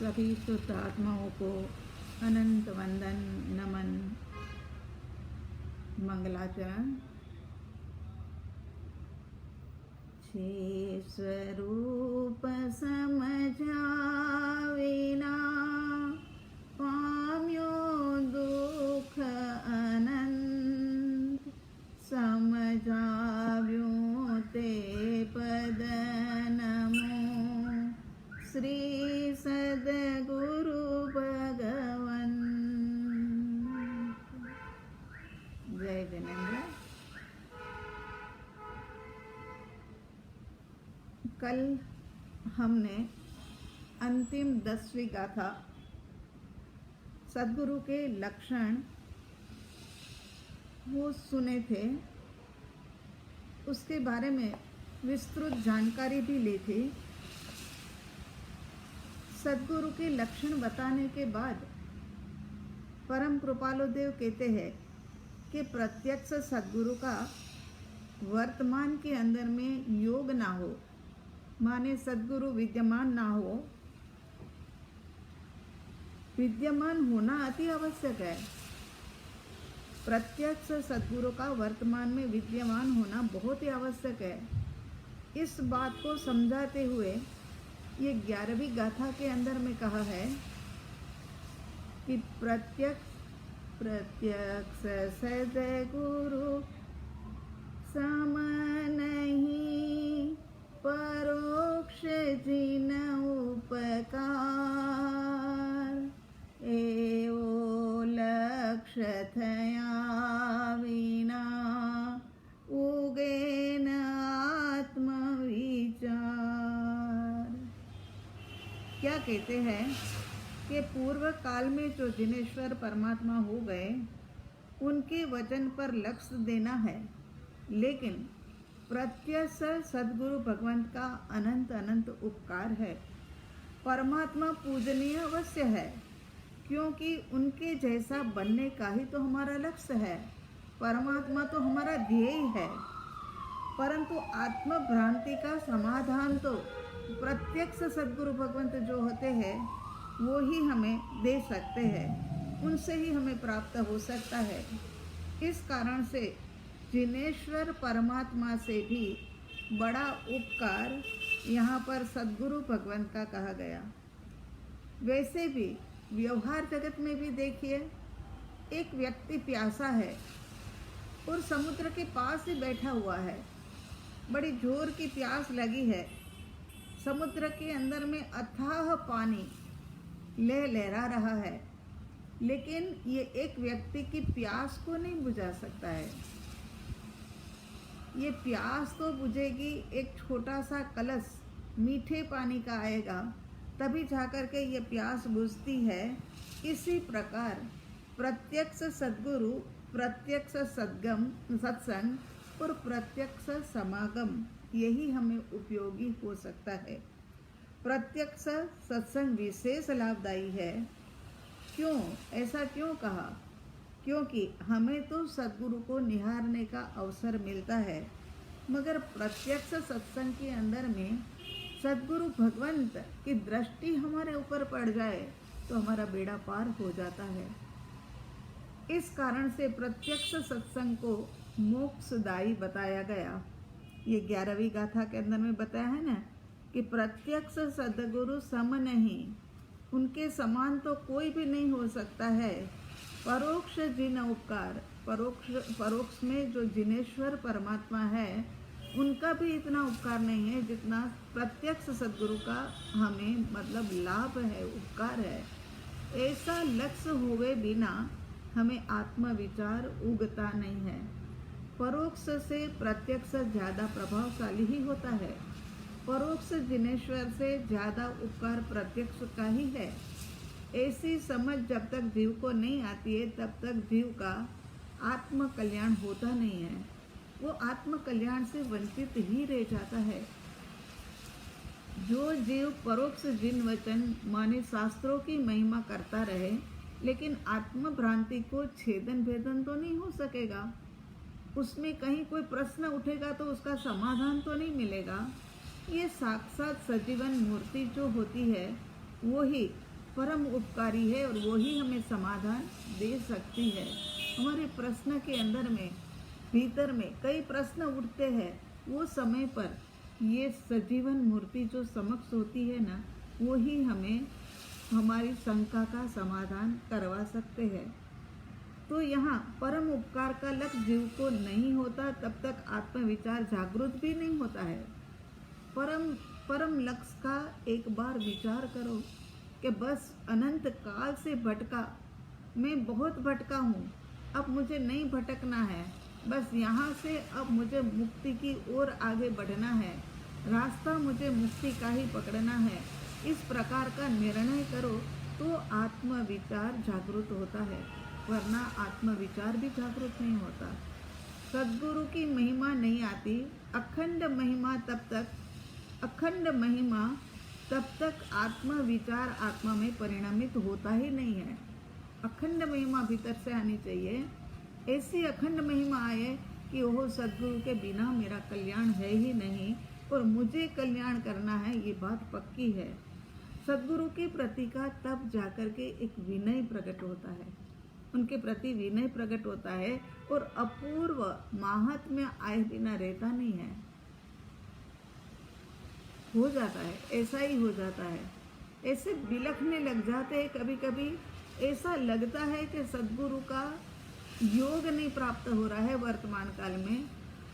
सभी शुद्ध आत्माओं को अनंत वंदन नमन मंगलाचरण। छे स्वरूप समझाविना पाम्यो दुख अनंत, समझाव्यो ते पद नमो श्री सद्गुरु भगवन। जय जिनेन्द्र। कल हमने अंतिम 10वीं गाथा सद्गुरु के लक्षण वो सुने थे, उसके बारे में विस्तृत जानकारी भी ली थी। सद्गुरु के लक्षण बताने के बाद परम कृपालु देव कहते हैं कि प्रत्यक्ष सद्गुरु का वर्तमान के अंदर में योग ना हो, माने सद्गुरु विद्यमान ना हो। विद्यमान होना अति आवश्यक है। प्रत्यक्ष सद्गुरु का वर्तमान में विद्यमान होना बहुत ही आवश्यक है। इस बात को समझाते हुए ये 11वीं गाथा के अंदर में कहा है कि प्रत्यक्ष सद्गुरु सम नहीं, परोक्ष जिन उपकार, एवो लक्ष्य थया विना उगे न आत्मविचार। क्या कहते हैं कि पूर्व काल में जो जिनेश्वर परमात्मा हो गए, उनके वचन पर लक्ष्य देना है, लेकिन प्रत्यक्ष सद्गुरु भगवंत का अनंत अनंत उपकार है। परमात्मा पूजनीय अवश्य है, क्योंकि उनके जैसा बनने का ही तो हमारा लक्ष्य है। परमात्मा तो हमारा ध्येय है, परंतु आत्म भ्रांति का समाधान तो प्रत्यक्ष सद्गुरु भगवंत जो होते हैं वो ही हमें दे सकते हैं, उनसे ही हमें प्राप्त हो सकता है। इस कारण से जिनेश्वर परमात्मा से भी बड़ा उपकार यहाँ पर सद्गुरु भगवंत का कहा गया। वैसे भी व्यवहार जगत में भी देखिए, एक व्यक्ति प्यासा है और समुद्र के पास ही बैठा हुआ है, बड़ी जोर की प्यास लगी है। समुद्र के अंदर में अथाह पानी लहरा रहा है, लेकिन ये एक व्यक्ति की प्यास को नहीं बुझा सकता है। ये प्यास तो बुझेगी, एक छोटा सा कलश मीठे पानी का आएगा, तभी जाकर के ये प्यास बुझती है। इसी प्रकार प्रत्यक्ष सद्गुरु, प्रत्यक्ष सत्संग और प्रत्यक्ष समागम, यही हमें उपयोगी हो सकता है। प्रत्यक्ष सत्संग विशेष लाभदायी है। क्यों ऐसा क्यों कहा? क्योंकि हमें तो सद्गुरु को निहारने का अवसर मिलता है, मगर प्रत्यक्ष सत्संग के अंदर में सद्गुरु भगवंत की दृष्टि हमारे ऊपर पड़ जाए तो हमारा बेड़ा पार हो जाता है। इस कारण से प्रत्यक्ष सत्संग को मोक्षदायी बताया गया। ये 11वीं गाथा के अंदर में बताया है ना कि प्रत्यक्ष सद्गुरु सम नहीं, उनके समान तो कोई भी नहीं हो सकता है। परोक्ष जिन उपकार, परोक्ष में जो जिनेश्वर परमात्मा है, उनका भी इतना उपकार नहीं है जितना प्रत्यक्ष सद्गुरु का हमें मतलब लाभ है, उपकार है। ऐसा लक्ष्य हुए बिना हमें आत्मविचार उगता नहीं है। परोक्ष से प्रत्यक्ष ज़्यादा प्रभावशाली ही होता है। परोक्ष जिनेश्वर से ज़्यादा उपकार प्रत्यक्ष का ही है। ऐसी समझ जब तक जीव को नहीं आती है, तब तक जीव का आत्म कल्याण होता नहीं है। वो आत्म कल्याण से वंचित ही रह जाता है। जो जीव परोक्ष जिन वचन माने शास्त्रों की महिमा करता रहे, लेकिन आत्म भ्रांति को छेदन भेदन तो नहीं हो सकेगा। उसमें कहीं कोई प्रश्न उठेगा तो उसका समाधान तो नहीं मिलेगा। ये साक्षात सजीवन मूर्ति जो होती है वो ही परम उपकारी है और वो ही हमें समाधान दे सकती है। हमारे प्रश्न के अंदर में, भीतर में कई प्रश्न उठते हैं, वो समय पर ये सजीवन मूर्ति जो समक्ष होती है ना, वो ही हमें हमारी शंका का समाधान करवा सकते हैं। तो यहाँ परम उपकार का लक्ष्य जीव को नहीं होता, तब तक आत्मविचार जागृत भी नहीं होता है। परम लक्ष्य का एक बार विचार करो कि बस अनंत काल से भटका, मैं बहुत भटका हूँ, अब मुझे नहीं भटकना है, बस यहाँ से अब मुझे मुक्ति की ओर आगे बढ़ना है, रास्ता मुझे मुक्ति का ही पकड़ना है। इस प्रकार का निर्णय करो तो आत्मविचार जागृत होता है, वरना आत्मविचार भी जागृत नहीं होता। सद्गुरु की महिमा नहीं आती, अखंड महिमा तब तक आत्मविचार आत्मा में परिणमित होता ही नहीं है। अखंड महिमा भीतर से आनी चाहिए। ऐसी अखंड महिमा आए कि ओह सद्गुरु के बिना मेरा कल्याण है ही नहीं और मुझे कल्याण करना है, ये बात पक्की है। सद्गुरु के प्रति का तब जाकर के एक विनय प्रकट होता है, उनके प्रति विनय प्रकट होता है और अपूर्व महात्म्य आए बिना रहता नहीं है, हो जाता है, ऐसा ही हो जाता है। ऐसे बिलखने लग जाते हैं, कभी कभी ऐसा लगता है कि सद्गुरु का योग नहीं प्राप्त हो रहा है वर्तमान काल में,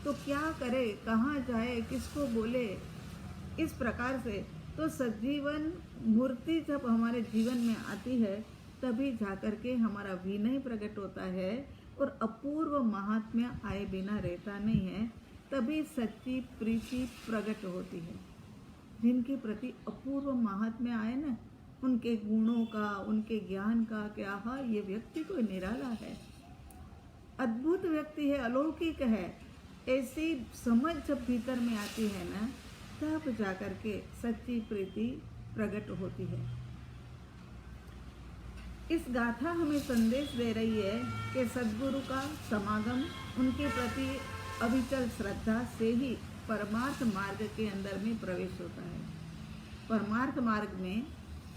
तो क्या करे, कहाँ जाए, किसको बोले। इस प्रकार से तो सजीवन मूर्ति जब हमारे जीवन में आती है तभी जाकर के हमारा विनय प्रकट होता है और अपूर्व महात्म्य आए बिना रहता नहीं है, तभी सच्ची प्रीति प्रकट होती है। जिनके प्रति अपूर्व महात्म्य आए ना, उनके गुणों का, उनके ज्ञान का क्या, हाँ ये व्यक्ति कोई निराला है, अद्भुत व्यक्ति है, अलौकिक है, ऐसी समझ जब भीतर में आती है ना, तब जाकर के सच्ची प्रीति प्रकट होती है। इस गाथा हमें संदेश दे रही है कि सद्गुरु का समागम, उनके प्रति अविचल श्रद्धा से ही परमार्थ मार्ग के अंदर में प्रवेश होता है। परमार्थ मार्ग में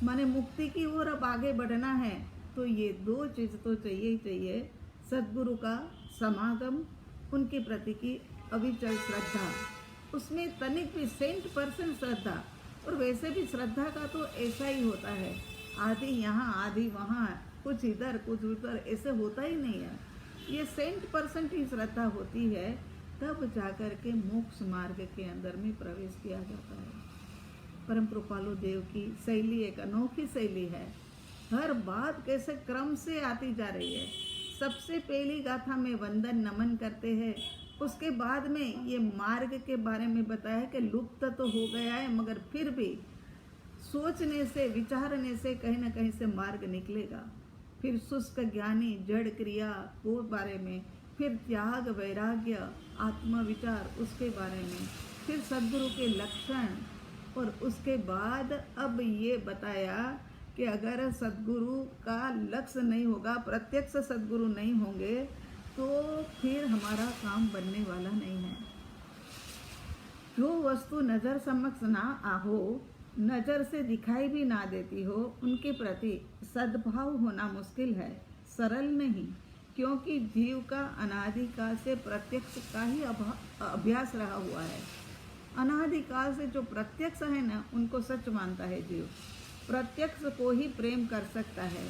माने मुक्ति की ओर अब आगे बढ़ना है तो ये दो चीज़ तो चाहिए ही चाहिए, सद्गुरु का समागम, उनके प्रति की अविचल श्रद्धा, उसमें तनिक भी 100% श्रद्धा। और वैसे भी श्रद्धा का तो ऐसा ही होता है, आधी यहाँ आधी वहाँ, कुछ इधर कुछ उधर, ऐसे होता ही नहीं है। ये 100% ही श्रद्धा होती है, तब जाकर के मोक्ष मार्ग के अंदर में प्रवेश किया जाता है। परम कृपालु देव की शैली एक अनोखी शैली है, हर बात कैसे क्रम से आती जा रही है। सबसे पहली गाथा में वंदन नमन करते हैं, उसके बाद में ये मार्ग के बारे में बताया कि लुप्त तो हो गया है, मगर फिर भी सोचने से, विचारने से कहीं ना कहीं से मार्ग निकलेगा। फिर शुष्क ज्ञानी जड़ क्रिया वो बारे में, फिर त्याग वैराग्य आत्मविचार उसके बारे में, फिर सद्गुरु के लक्षण, और उसके बाद अब ये बताया कि अगर सद्गुरु का लक्ष्य नहीं होगा, प्रत्यक्ष सद्गुरु नहीं होंगे, तो फिर हमारा काम बनने वाला नहीं है। जो वस्तु नज़र समक्ष ना आहो, नज़र से दिखाई भी ना देती हो, उनके प्रति सद्भाव होना मुश्किल है, सरल नहीं, क्योंकि जीव का अनादिकाल से प्रत्यक्ष का ही अभ्यास रहा हुआ है। अनादिकाल से जो प्रत्यक्ष है ना, उनको सच मानता है जीव, प्रत्यक्ष को ही प्रेम कर सकता है।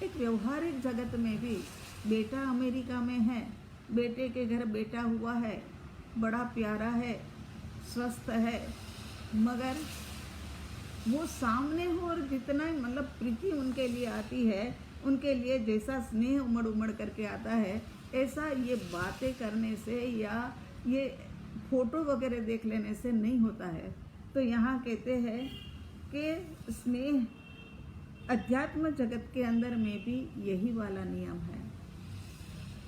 एक व्यवहारिक जगत में भी बेटा अमेरिका में है, बेटे के घर बेटा हुआ है, बड़ा प्यारा है, स्वस्थ है, मगर वो सामने हो और जितना मतलब प्रीति उनके लिए आती है, उनके लिए जैसा स्नेह उमड़ उमड़ करके आता है, ऐसा ये बातें करने से या ये फोटो वगैरह देख लेने से नहीं होता है। तो यहाँ कहते हैं कि स्नेह अध्यात्म जगत के अंदर में भी यही वाला नियम है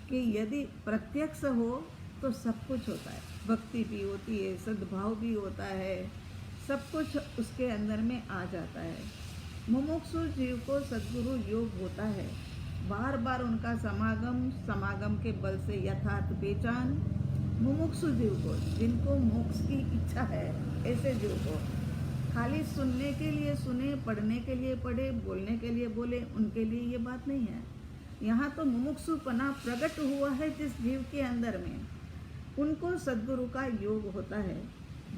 कि यदि प्रत्यक्ष हो तो सब कुछ होता है, भक्ति भी होती है, सद्भाव भी होता है, सब कुछ उसके अंदर में आ जाता है। मुमुक्षु जीव को सद्गुरु योग होता है, बार बार उनका समागम के बल से यथार्थ पहचान। मुमुक्षु जीव को, जिनको मोक्ष की इच्छा है, ऐसे जीव को खाली सुनने के लिए सुने, पढ़ने के लिए पढ़े, बोलने के लिए बोले, उनके लिए ये बात नहीं है। यहाँ तो मुमुक्षुपना प्रकट हुआ है जिस जीव के अंदर में, उनको सद्गुरु का योग होता है,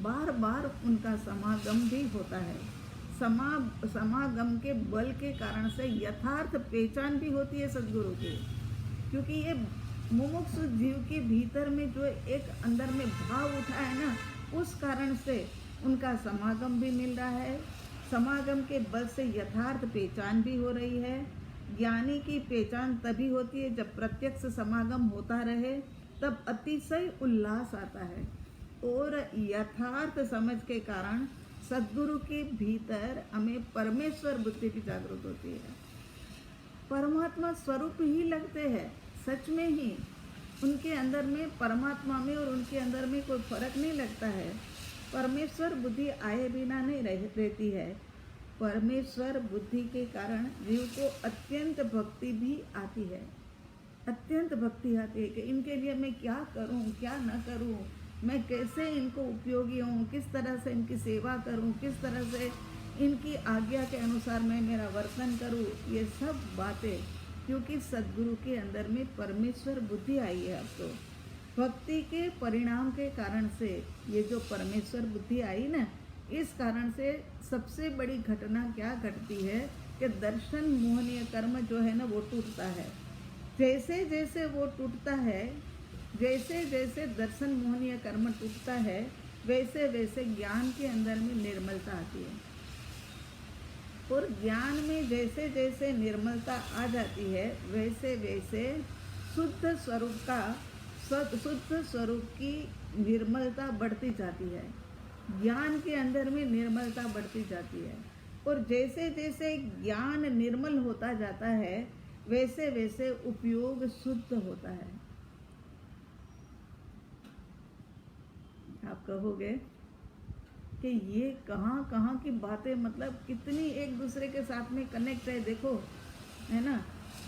बार बार उनका समागम भी होता है। समागम के बल के कारण से यथार्थ पहचान भी होती है सद्गुरु की, क्योंकि ये मुमुक्षु जीव के भीतर में जो एक अंदर में भाव उठा है ना, उस कारण से उनका समागम भी मिल रहा है। समागम के बल से यथार्थ पहचान भी हो रही है। ज्ञानी की पहचान तभी होती है जब प्रत्यक्ष समागम होता रहे, तब अतिशय उल्लास आता है और यथार्थ समझ के कारण सद्गुरु के भीतर हमें परमेश्वर बुद्धि भी जागृत होती है। परमात्मा स्वरूप ही लगते हैं, सच में ही उनके अंदर में, परमात्मा में और उनके अंदर में कोई फर्क नहीं लगता है। परमेश्वर बुद्धि आए बिना नहीं रहती है। परमेश्वर बुद्धि के कारण जीव को अत्यंत भक्ति भी आती है, अत्यंत भक्ति आती है कि इनके लिए मैं क्या करूं, क्या न करूं, मैं कैसे इनको उपयोगी हूँ, किस तरह से इनकी सेवा करूँ, किस तरह से इनकी आज्ञा के अनुसार मैं मेरा वर्तन करूँ। ये सब बातें क्योंकि सद्गुरु के अंदर में परमेश्वर बुद्धि आई है। अब तो भक्ति के परिणाम के कारण से ये जो परमेश्वर बुद्धि आई ना, इस कारण से सबसे बड़ी घटना क्या घटती है कि दर्शन मोहनीय कर्म जो है ना वो टूटता है। जैसे जैसे वो टूटता है, जैसे जैसे दर्शन मोहनीय कर्म टूटता है, वैसे वैसे ज्ञान के अंदर में निर्मलता आती है। और ज्ञान में जैसे जैसे निर्मलता आ जाती है, वैसे वैसे शुद्ध स्वरूप की निर्मलता बढ़ती जाती है। ज्ञान के अंदर में निर्मलता बढ़ती जाती है और जैसे जैसे ज्ञान निर्मल होता जाता है, वैसे वैसे उपयोग शुद्ध होता है। आप कहोगे कि ये कहाँ कहाँ की बातें, मतलब कितनी एक दूसरे के साथ में कनेक्ट है, देखो, है ना।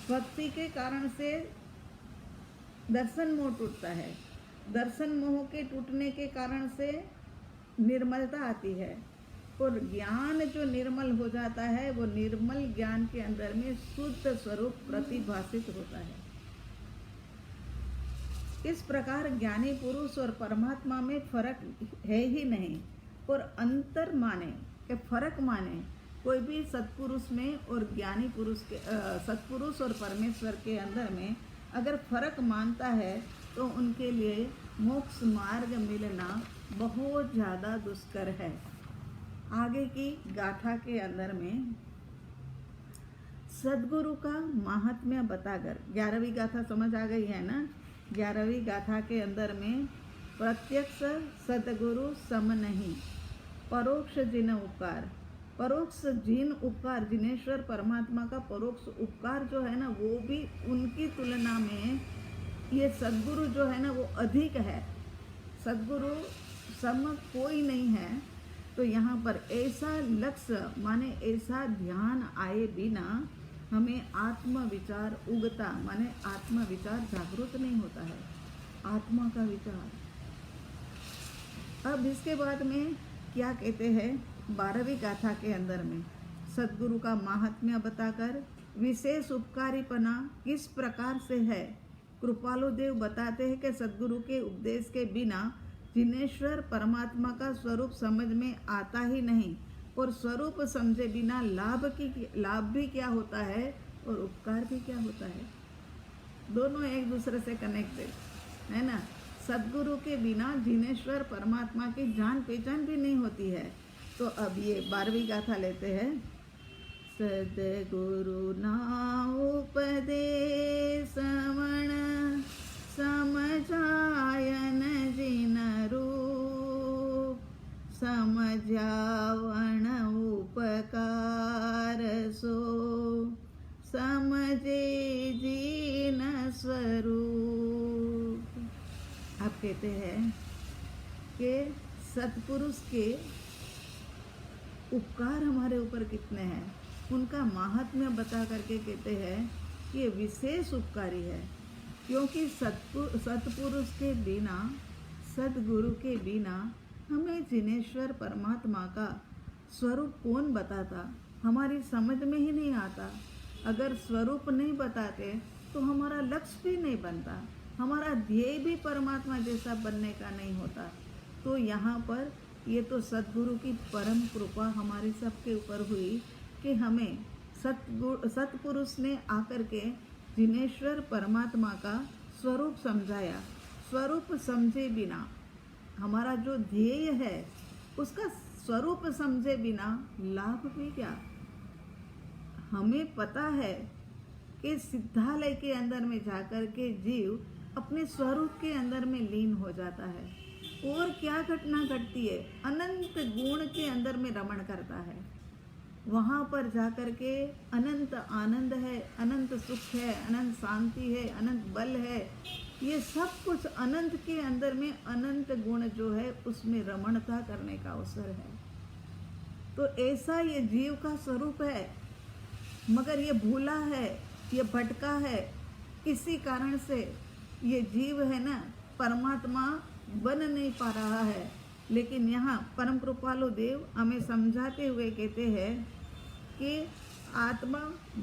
भक्ति के कारण से दर्शन मोह टूटता है, दर्शन मोह के टूटने के कारण से निर्मलता आती है और ज्ञान जो निर्मल हो जाता है, वो निर्मल ज्ञान के अंदर में शुद्ध स्वरूप प्रतिभासित होता है। इस प्रकार ज्ञानी पुरुष और परमात्मा में फर्क है ही नहीं। और अंतर माने कि फर्क माने कोई भी सत्पुरुष में और ज्ञानी पुरुष के, सत्पुरुष और परमेश्वर के अंदर में अगर फर्क मानता है तो उनके लिए मोक्ष मार्ग मिलना बहुत ज़्यादा दुष्कर है। आगे की गाथा के अंदर में सद्गुरु का महात्म्य बताकर, 11वीं गाथा समझ आ गई है ना। 11वीं गाथा के अंदर में प्रत्यक्ष सद्गुरु सम नहीं, परोक्ष जिन उपकार, परोक्ष जिन उपकार, जिनेश्वर परमात्मा का परोक्ष उपकार जो है ना, वो भी उनकी तुलना में ये सद्गुरु जो है ना वो अधिक है। सद्गुरु सम कोई नहीं है। तो यहाँ पर ऐसा लक्ष्य माने ऐसा ध्यान आए बिना हमें आत्मविचार उगता, माने आत्मविचार जागृत नहीं होता है, आत्मा का विचार। अब इसके बाद में क्या कहते हैं 12वीं गाथा के अंदर में सद्गुरु का महात्म्य बताकर विशेष उपकारीपना किस प्रकार से है। कृपालु देव बताते हैं कि सद्गुरु के उपदेश के बिना जिनेश्वर परमात्मा का स्वरूप समझ में आता ही नहीं, और स्वरूप समझे बिना लाभ भी क्या होता है और उपकार भी क्या होता है। दोनों एक दूसरे से कनेक्टेड है ना। सद्गुरु के बिना जिनेश्वर परमात्मा की जान पहचान भी नहीं होती है। तो अब ये 12वीं गाथा लेते हैं। सद्गुरु ना उपदेश मण समझायन जिन रूप, समझावन उपकार सो समझे जिन स्वरूप। आप कहते हैं कि सत्पुरुष के उपकार हमारे ऊपर कितने हैं, उनका महात्म्य बता करके कहते हैं कि ये विशेष उपकारी है, क्योंकि सत्पुरुष के बिना, सद्गुरु के बिना हमें जिनेश्वर परमात्मा का स्वरूप कौन बताता? हमारी समझ में ही नहीं आता। अगर स्वरूप नहीं बताते तो हमारा लक्ष्य भी नहीं बनता, हमारा ध्येय भी परमात्मा जैसा बनने का नहीं होता। तो यहाँ पर ये तो सद्गुरु की परम कृपा हमारे सबके ऊपर हुई कि हमें सतपुरुष ने आकर के जिनेश्वर परमात्मा का स्वरूप समझाया। स्वरूप समझे बिना हमारा जो ध्येय है उसका स्वरूप समझे बिना लाभ भी क्या? हमें पता है कि सिद्धालय के अंदर में जाकर के जीव अपने स्वरूप के अंदर में लीन हो जाता है और क्या घटना घटती है, अनंत गुण के अंदर में रमण करता है। वहाँ पर जाकर के अनंत आनंद है, अनंत सुख है, अनंत शांति है, अनंत बल है। ये सब कुछ अनंत के अंदर में अनंत गुण जो है उसमें रमणता करने का अवसर है। तो ऐसा ये जीव का स्वरूप है, मगर ये भूला है, ये भटका है। इसी कारण से ये जीव है ना परमात्मा बन नहीं पा रहा है। लेकिन यहाँ परम कृपालु देव हमें समझाते हुए कहते हैं कि आत्मा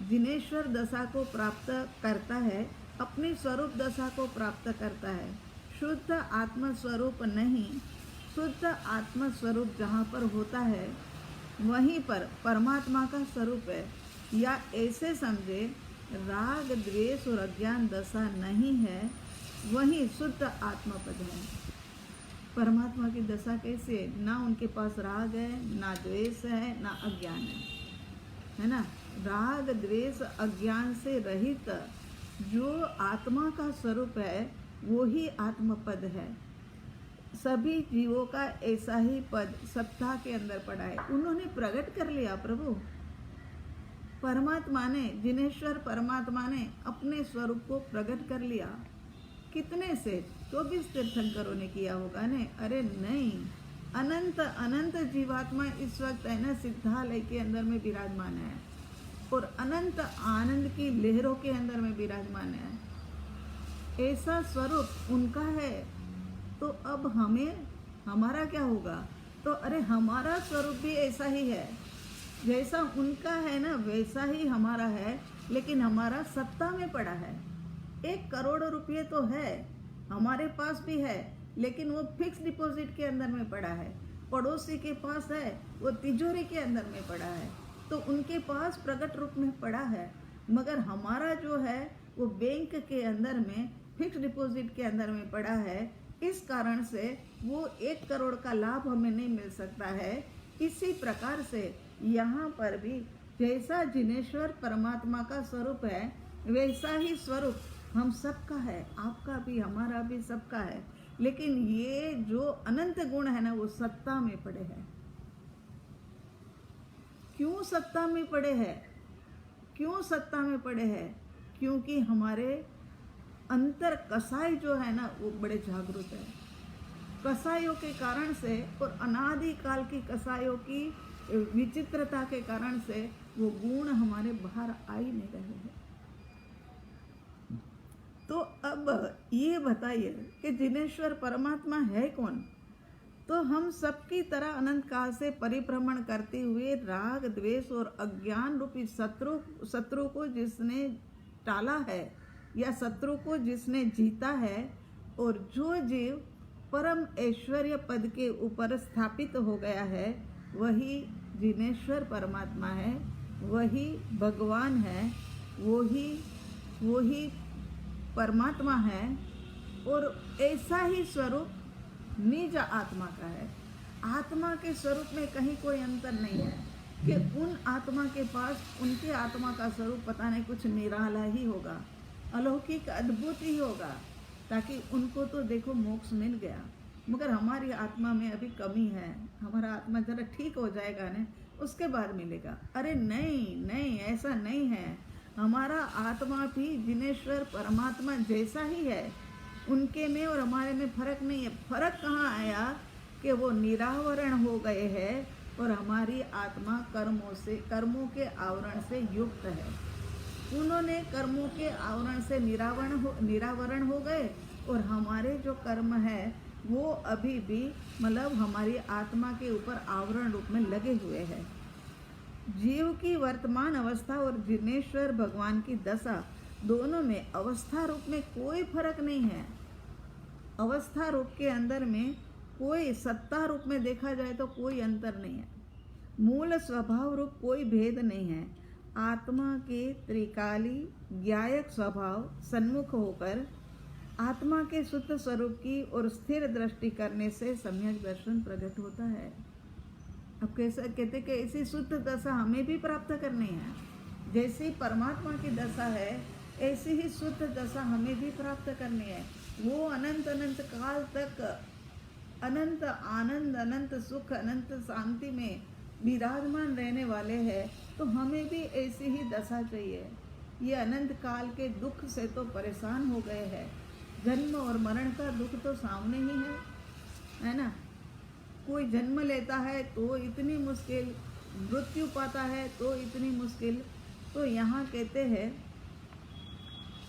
जिनेश्वर दशा को प्राप्त करता है, अपनी स्वरूप दशा को प्राप्त करता है। शुद्ध आत्म स्वरूप नहीं, शुद्ध आत्म स्वरूप जहाँ पर होता है वहीं पर परमात्मा का स्वरूप है। या ऐसे समझे, राग द्वेष और अज्ञान दशा नहीं है, वही शुद्ध आत्मपद है। परमात्मा की दशा कैसे है? ना उनके पास राग है, ना द्वेष है, ना अज्ञान है ना? राग द्वेष अज्ञान से रहित जो आत्मा का स्वरूप है वो ही आत्मपद है। सभी जीवों का ऐसा ही पद सत्ता के अंदर पड़ा है, उन्होंने प्रकट कर लिया। प्रभु परमात्मा ने, जिनेश्वर परमात्मा ने अपने स्वरूप को प्रकट कर लिया। कितने से? 24 तीर्थंकरों ने किया होगा ने? अरे नहीं, अनंत अनंत जीवात्मा इस वक्त है ना सिद्धालय के अंदर में विराजमान है और अनंत आनंद की लहरों के अंदर में विराजमान है। ऐसा स्वरूप उनका है। तो अब हमें, हमारा क्या होगा? तो अरे हमारा स्वरूप भी ऐसा ही है, जैसा उनका है ना वैसा ही हमारा है। लेकिन हमारा सत्ता में पड़ा है। 1 करोड़ रुपये तो है, हमारे पास भी है, लेकिन वो फिक्स डिपॉजिट के अंदर में पड़ा है। पड़ोसी के पास है, वो तिजोरी के अंदर में पड़ा है। तो उनके पास प्रकट रूप में पड़ा है, मगर हमारा जो है वो बैंक के अंदर में फिक्स डिपॉजिट के अंदर में पड़ा है। इस कारण से वो 1 करोड़ का लाभ हमें नहीं मिल सकता है। इसी प्रकार से यहाँ पर भी जैसा जिनेश्वर परमात्मा का स्वरूप है वैसा ही स्वरूप हम सबका है, आपका भी, हमारा भी, सबका है। लेकिन ये जो अनंत गुण है ना वो सत्ता में पड़े हैं। क्यों सत्ता में पड़े हैं? क्यों सत्ता में पड़े हैं? क्योंकि हमारे अंतर कसाई जो है ना वो बड़े जागरूक है। कसाइयों के कारण से और अनादि काल की कसाइयों की विचित्रता के कारण से वो गुण हमारे बाहर आ ही नहीं रहे हैं। तो अब ये बताइए कि जिनेश्वर परमात्मा है कौन? तो हम सबकी तरह अनंत काल से परिभ्रमण करते हुए राग द्वेष और अज्ञान रूपी शत्रु को जिसने टाला है या शत्रु को जिसने जीता है, और जो जीव परम ऐश्वर्य पद के ऊपर स्थापित हो गया है वही जिनेश्वर परमात्मा है, वही भगवान है, वही परमात्मा है। और ऐसा ही स्वरूप निज आत्मा का है। आत्मा के स्वरूप में कहीं कोई अंतर नहीं है कि उन आत्मा के पास उनके आत्मा का स्वरूप पता नहीं कुछ निराला ही होगा, अलौकिक अद्भुत ही होगा, ताकि उनको तो देखो मोक्ष मिल गया, मगर हमारी आत्मा में अभी कमी है। हमारा आत्मा जरा ठीक हो जाएगा ना उसके बाद मिलेगा। अरे नहीं नहीं, ऐसा नहीं है। हमारा आत्मा भी जिनेश्वर परमात्मा जैसा ही है, उनके में और हमारे में फर्क नहीं है। फर्क कहाँ आया कि वो निरावरण हो गए हैं और हमारी आत्मा कर्मों के आवरण से युक्त है। उन्होंने कर्मों के आवरण से निरावरण हो गए और हमारे जो कर्म है वो अभी भी मतलब हमारी आत्मा के ऊपर आवरण रूप में लगे हुए हैं। जीव की वर्तमान अवस्था और जिनेश्वर भगवान की दशा, दोनों में अवस्था रूप में कोई फर्क नहीं है। अवस्था रूप के अंदर में कोई, सत्ता रूप में देखा जाए तो कोई अंतर नहीं है। मूल स्वभाव रूप कोई भेद नहीं है। आत्मा के त्रिकाली ज्ञायक स्वभाव सन्मुख होकर आत्मा के शुद्ध स्वरूप की और स्थिर दृष्टि करने से सम्यक दर्शन प्रकट होता है। अब कैसा कहते कि ऐसी शुद्ध दशा हमें भी प्राप्त करनी है। जैसी परमात्मा की दशा है ऐसी ही शुद्ध दशा हमें भी प्राप्त करनी है। वो अनंत अनंत काल तक अनंत आनंद, अनंत सुख, अनंत शांति में विराजमान रहने वाले हैं, तो हमें भी ऐसी ही दशा चाहिए। ये अनंत काल के दुख से तो परेशान हो गए हैं। जन्म और मरण का दुख तो सामने ही है ना। कोई जन्म लेता है तो इतनी मुश्किल, मृत्यु पाता है तो इतनी मुश्किल। तो यहाँ कहते हैं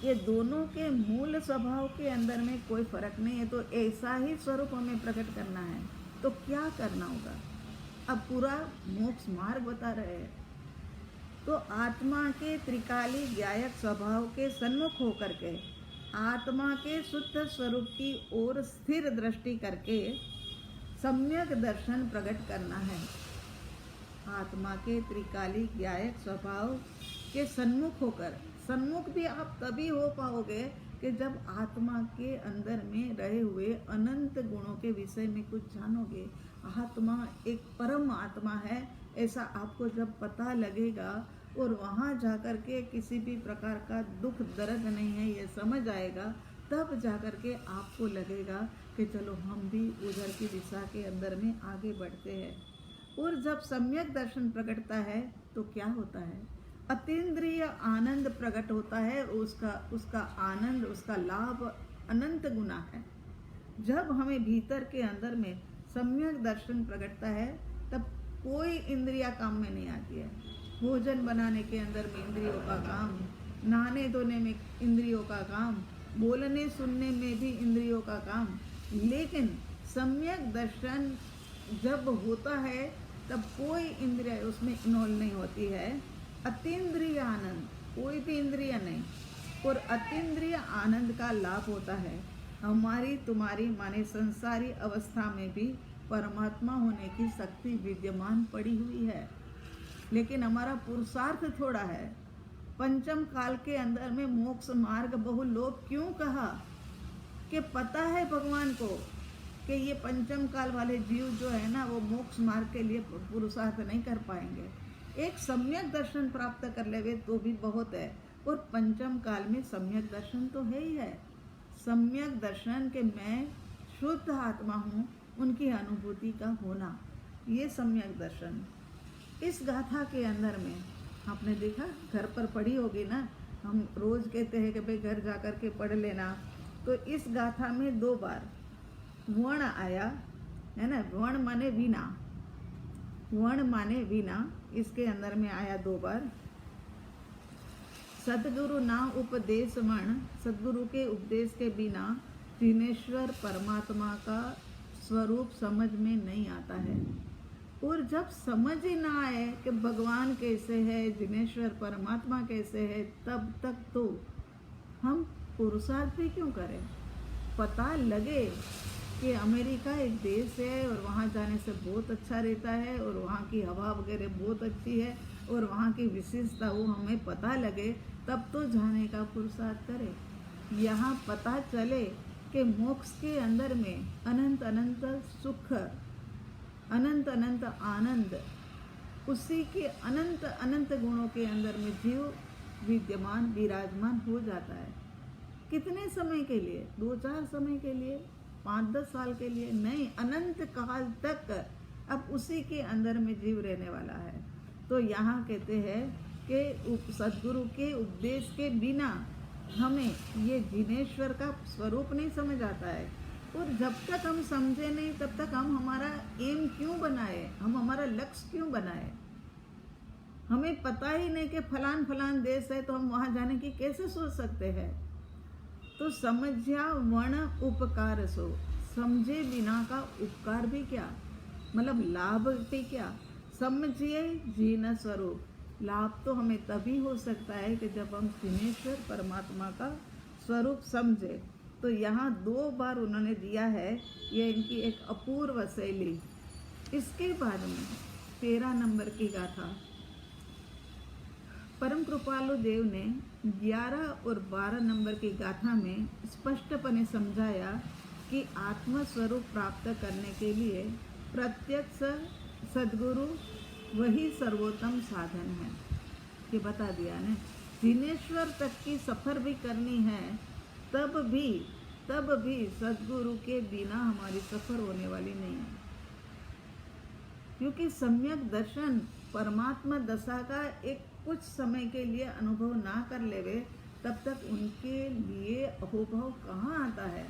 ये दोनों के मूल स्वभाव के अंदर में कोई फर्क नहीं है। तो ऐसा ही स्वरूप हमें प्रकट करना है, तो क्या करना होगा? अब पूरा मोक्ष मार्ग बता रहे हैं। तो आत्मा के त्रिकाली ज्ञायक स्वभाव के सन्मुख होकर के आत्मा के शुद्ध स्वरूप की ओर स्थिर दृष्टि करके सम्यक दर्शन प्रकट करना है। आत्मा के त्रिकाली ज्ञायक स्वभाव के सन्मुख होकर, सन्मुख भी आप तभी हो पाओगे कि जब आत्मा के अंदर में रहे हुए अनंत गुणों के विषय में कुछ जानोगे। आत्मा एक परम आत्मा है ऐसा आपको जब पता लगेगा और वहाँ जाकर के किसी भी प्रकार का दुख दर्द नहीं है ये समझ आएगा, तब जाकर के आपको लगेगा कि चलो हम भी उधर की दिशा के अंदर में आगे बढ़ते हैं। और जब सम्यक दर्शन प्रकटता है तो क्या होता है? अतीन्द्रिय आनंद प्रकट होता है। उसका आनंद, उसका लाभ अनंत गुना है। जब हमें भीतर के अंदर में सम्यक दर्शन प्रकटता है तब कोई इंद्रिया काम में नहीं आती है। भोजन बनाने के अंदर में इंद्रियों का काम, नहाने धोने में इंद्रियों का काम, बोलने सुनने में भी इंद्रियों का काम। लेकिन सम्यक दर्शन जब होता है तब कोई इंद्रिय उसमें इन्वॉल्व नहीं होती है। अतीन्द्रिय आनंद, कोई भी इंद्रिय नहीं, और अतीन्द्रिय आनंद का लाभ होता है। हमारी तुम्हारी माने संसारी अवस्था में भी परमात्मा होने की शक्ति विद्यमान पड़ी हुई है, लेकिन हमारा पुरुषार्थ थोड़ा है। पंचम काल के अंदर में मोक्ष मार्ग बहुलोक क्यों कहा? कि पता है भगवान को कि ये पंचम काल वाले जीव जो है ना वो मोक्ष मार्ग के लिए पुरुषार्थ नहीं कर पाएंगे। एक सम्यक दर्शन प्राप्त कर लेवे तो भी बहुत है, और पंचम काल में सम्यक दर्शन तो है ही है। सम्यक दर्शन के मैं शुद्ध आत्मा हूँ, उनकी अनुभूति का होना, ये सम्यक दर्शन। इस गाथा के अंदर में आपने देखा, घर पर पढ़ी होगी ना, हम रोज कहते हैं कि भाई घर जा कर के पढ़ लेना। तो इस गाथा में 2 बार वर्ण आया है ना। वर्ण माने वीणा, वर्ण माने वीणा, इसके अंदर में आया 2 बार। सदगुरु ना उपदेश वर्ण, सदगुरु के उपदेश के बिना जिनेश्वर परमात्मा का स्वरूप समझ में नहीं आता है। और जब समझ ही ना आए कि भगवान कैसे है, जिनेश्वर परमात्मा कैसे है, तब तक तो हम पुरुषार्थ भी क्यों करें? पता लगे कि अमेरिका एक देश है और वहाँ जाने से बहुत अच्छा रहता है और वहाँ की हवा वगैरह बहुत अच्छी है और वहाँ की विशेषता वो हमें पता लगे, तब तो जाने का पुरुषार्थ करें। यहाँ पता चले कि मोक्ष के अंदर में अनंत अनंत सुख, अनंत अनंत आनंद, उसी के अनंत अनंत गुणों के अंदर में जीव विद्यमान विराजमान हो जाता है। कितने समय के लिए? 2-4 समय के लिए, 5-10 साल के लिए नहीं, अनंत काल तक अब उसी के अंदर में जीव रहने वाला है। तो यहाँ कहते हैं कि सदगुरु के उपदेश के बिना हमें ये जिनेश्वर का स्वरूप नहीं समझ आता है। और जब तक हम समझे नहीं तब तक हम हमारा एम क्यों बनाए, हम हमारा लक्ष्य क्यों बनाए? हमें पता ही नहीं कि फलान फलान देश है तो हम वहाँ जाने की कैसे सोच सकते हैं? तो समझ्या वर्ण उपकार सो, समझे बिना का उपकार भी क्या, मतलब लाभ भी क्या। समझिए जीन स्वरूप, लाभ तो हमें तभी हो सकता है कि जब हम जिनेश्वर परमात्मा का स्वरूप समझे। तो यहाँ 2 बार उन्होंने दिया है, ये इनकी एक अपूर्व शैली। इसके बाद में 13 नंबर की गाथा, परम कृपालु देव ने 11 और 12 नंबर की गाथा में स्पष्टपणे समझाया कि आत्म स्वरूप प्राप्त करने के लिए प्रत्यक्ष सद्गुरु वही सर्वोत्तम साधन है। ये बता दिया ने, जिनेश्वर तक की सफ़र भी करनी है, तब भी सद्गुरु के बिना हमारी सफ़र होने वाली नहीं है। क्योंकि सम्यक दर्शन परमात्मा दशा का एक कुछ समय के लिए अनुभव ना कर लेवे, तब तक उनके लिए अहोभाव कहाँ आता है।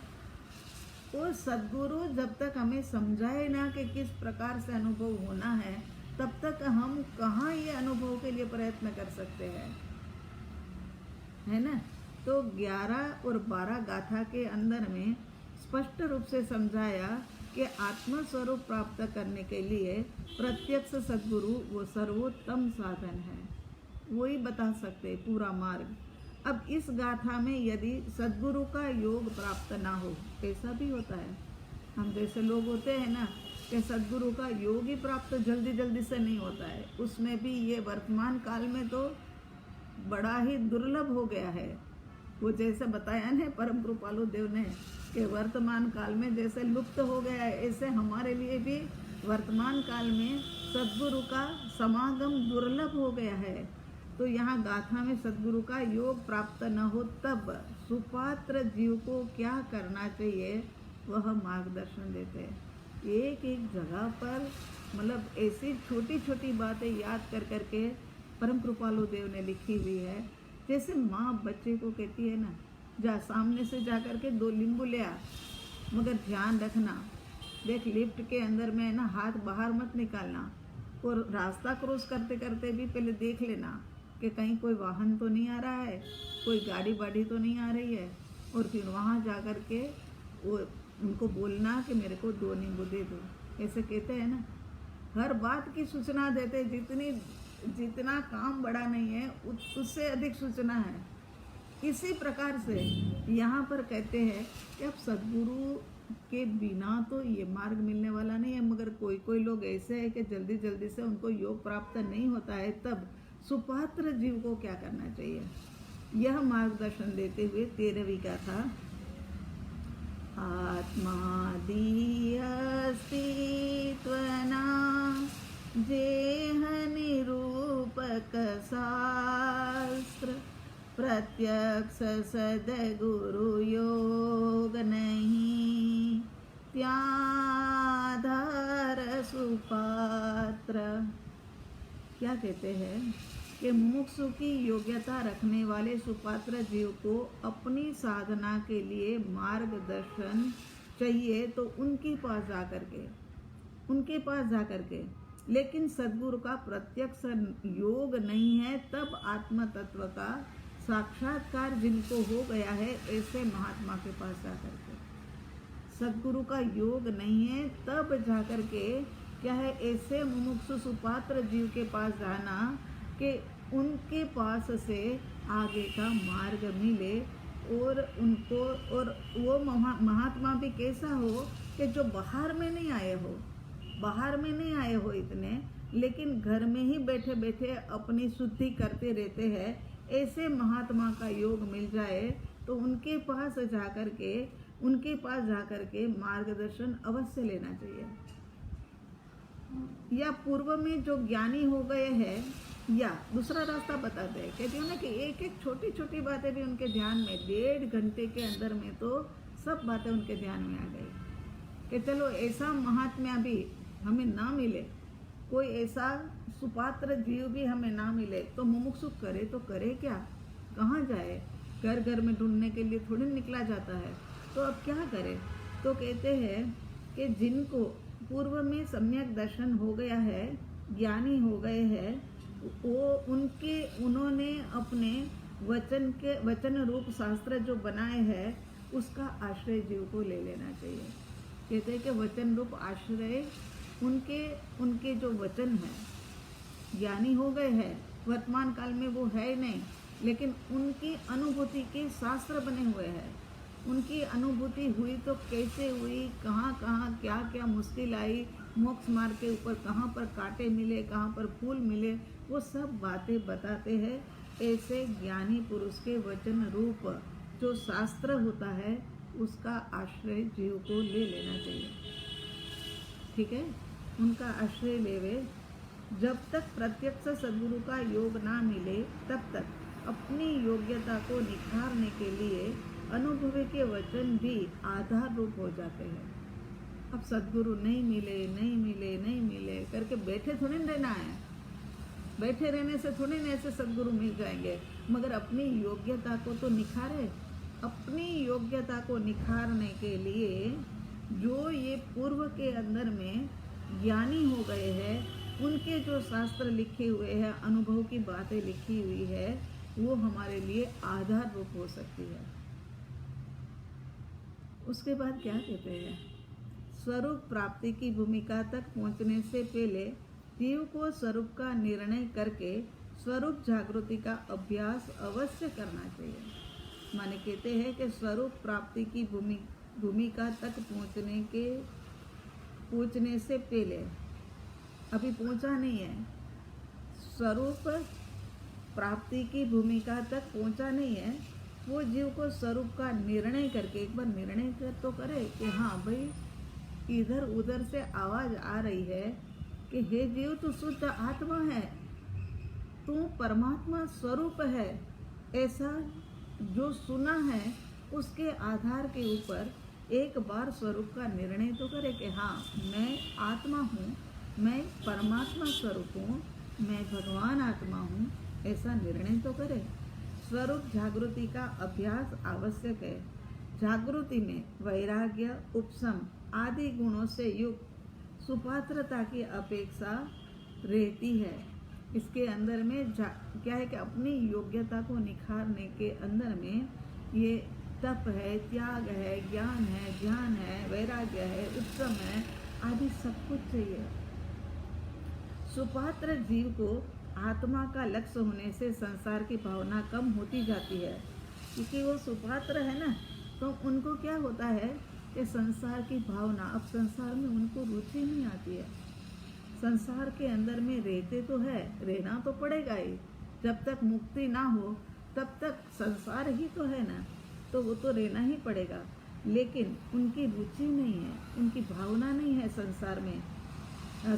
और सद्गुरु जब तक हमें समझाए ना कि किस प्रकार से अनुभव होना है, तब तक हम कहाँ ये अनुभव के लिए प्रयत्न कर सकते हैं, है ना। तो 11 और 12 गाथा के अंदर में स्पष्ट रूप से समझाया कि आत्म स्वरूप प्राप्त करने के लिए प्रत्यक्ष सद्गुरु वो सर्वोत्तम साधन है, वही बता सकते पूरा मार्ग। अब इस गाथा में यदि सद्गुरु का योग प्राप्त ना हो, ऐसा भी होता है। हम जैसे लोग होते हैं ना कि सद्गुरु का योग ही प्राप्त जल्दी जल्दी से नहीं होता है, उसमें भी ये वर्तमान काल में तो बड़ा ही दुर्लभ हो गया है। वो जैसे बताया ना परम कृपालु देव ने कि वर्तमान काल में जैसे लुप्त हो गया है, ऐसे हमारे लिए भी वर्तमान काल में सद्गुरु का समागम दुर्लभ हो गया है। तो यहाँ गाथा में सद्गुरु का योग प्राप्त न हो तब सुपात्र जीव को क्या करना चाहिए, वह मार्गदर्शन देते हैं। एक एक जगह पर मतलब ऐसी छोटी छोटी बातें याद कर करके परम कृपालु देव ने लिखी हुई है। जैसे माँ बच्चे को कहती है ना, जा सामने से जा कर के 2 नींबू ले आ, मगर ध्यान रखना, देख लिफ्ट के अंदर में ना हाथ बाहर मत निकालना, और रास्ता क्रॉस करते करते भी पहले देख लेना कि कहीं कोई वाहन तो नहीं आ रहा है, कोई गाड़ी बाड़ी तो नहीं आ रही है, और फिर वहाँ जा कर के वो उनको बोलना कि मेरे को 2 नींबू दे दो। ऐसे कहते हैं ना, हर बात की सूचना देते, जितना काम बड़ा नहीं है उससे अधिक सूचना है। इसी प्रकार से यहाँ पर कहते हैं कि अब सद्गुरु के बिना तो ये मार्ग मिलने वाला नहीं है, मगर कोई कोई लोग ऐसे है कि जल्दी जल्दी से उनको योग प्राप्त नहीं होता है, तब सुपात्र जीव को क्या करना चाहिए, यह मार्गदर्शन देते हुए 13वीं गाथा, आत्मादि अस्तित्वना जेह निरूपक शास्त्र, प्रत्यक्ष सद्गुरु योग नहीं, त्याधार सुपात्र। क्या कहते हैं कि मुमुक्षु की योग्यता रखने वाले सुपात्र जीव को अपनी साधना के लिए मार्गदर्शन चाहिए, तो उनके पास जा करके लेकिन सद्गुरु का प्रत्यक्ष योग नहीं है, तब आत्म तत्व का साक्षात्कार जिनको हो गया है, ऐसे महात्मा के पास जा करके, सद्गुरु का योग नहीं है तब जा करके क्या है, ऐसे मुमुक्षु सुपात्र जीव के पास जाना कि उनके पास से आगे का मार्ग मिले, और उनको, और वो महात्मा भी कैसा हो कि जो बाहर में नहीं आए हो इतने, लेकिन घर में ही बैठे बैठे अपनी शुद्धि करते रहते हैं, ऐसे महात्मा का योग मिल जाए तो उनके पास जाकर के मार्गदर्शन अवश्य लेना चाहिए। या पूर्व में जो ज्ञानी हो गए हैं, या दूसरा रास्ता बताते हैं, कहते हैं ना कि एक एक छोटी छोटी बातें भी उनके ध्यान में 1.5 घंटे के अंदर में तो सब बातें उनके ध्यान में आ गई कि चलो ऐसा महात्मा भी हमें ना मिले, कोई ऐसा सुपात्र जीव भी हमें ना मिले, तो मुमुक्षु करे तो करे क्या, कहाँ जाए, घर घर में ढूंढने के लिए थोड़ी निकला जाता है, तो अब क्या करे। तो कहते हैं कि जिनको पूर्व में सम्यक दर्शन हो गया है, ज्ञानी हो गए हैं, उन्होंने अपने वचन रूप शास्त्र जो बनाए हैं, उसका आश्रय जीव को ले लेना चाहिए। कहते हैं कि वचन रूप आश्रय उनके उनके जो वचन है, ज्ञानी हो गए हैं, वर्तमान काल में वो है ही नहीं, लेकिन उनकी अनुभूति के शास्त्र बने हुए हैं। उनकी अनुभूति हुई तो कैसे हुई, कहाँ कहाँ क्या क्या मुश्किल आई, मोक्ष मार्ग के ऊपर कहाँ पर कांटे मिले, कहाँ पर फूल मिले, वो सब बातें बताते हैं। ऐसे ज्ञानी पुरुष के वचन रूप जो शास्त्र होता है, उसका आश्रय जीव को ले लेना चाहिए। ठीक है, उनका आश्रय लेवे। जब तक प्रत्यक्ष सद्गुरु का योग ना मिले, तब तक अपनी योग्यता को निखारने के लिए अनुभवी के वचन भी आधार रूप हो जाते हैं। अब सद्गुरु नहीं मिले नहीं मिले नहीं मिले करके बैठे थोड़ी न रहना है। बैठे रहने से थोड़ी न ऐसे सद्गुरु मिल जाएंगे, मगर अपनी योग्यता को तो निखारे। अपनी योग्यता को निखारने के लिए जो ये पूर्व के अंदर में ज्ञानी हो गए हैं, उनके जो शास्त्र लिखे हुए हैं, अनुभव की बातें लिखी हुई है, वो हमारे लिए आधार रूप हो सकती है। उसके बाद क्या कहते हैं, स्वरूप प्राप्ति की भूमिका तक पहुंचने से पहले जीव को स्वरूप का निर्णय करके स्वरूप जागृति का अभ्यास अवश्य करना चाहिए। माने कहते हैं कि स्वरूप प्राप्ति की भूमिका तक पहुंचने से पहले, अभी पहुंचा नहीं है, स्वरूप प्राप्ति की भूमिका तक पहुंचा नहीं है, वो जीव को स्वरूप का निर्णय करके एक बार निर्णय कर तो करे कि हाँ भाई, इधर उधर से आवाज आ रही है कि हे जीव, तू शुद्ध आत्मा है, तू परमात्मा स्वरूप है। ऐसा जो सुना है, उसके आधार के ऊपर एक बार स्वरूप का निर्णय तो करे कि हाँ, मैं आत्मा हूँ, मैं परमात्मा स्वरूप हूँ, मैं भगवान आत्मा हूँ, ऐसा निर्णय तो करे। स्वरूप जागृति का अभ्यास आवश्यक है। जागृति में वैराग्य, उपशम आदि गुणों से युक्त सुपात्रता की अपेक्षा रहती है। इसके अंदर में क्या है कि अपनी योग्यता को निखारने के अंदर में ये तप है, त्याग है, ज्ञान है, ध्यान है, वैराग्य है, उपशम है, आदि सब कुछ चाहिए। सुपात्र जीव को आत्मा का लक्ष्य होने से संसार की भावना कम होती जाती है, क्योंकि वो सुपात्र है ना, तो उनको क्या होता है कि संसार की भावना, अब संसार में उनको रुचि नहीं आती है। संसार के अंदर में रहते तो है, रहना तो पड़ेगा ही, जब तक मुक्ति ना हो तब तक संसार ही तो है ना, तो वो तो रहना ही पड़ेगा। लेकिन उनकी रुचि नहीं है, उनकी भावना नहीं है संसार में।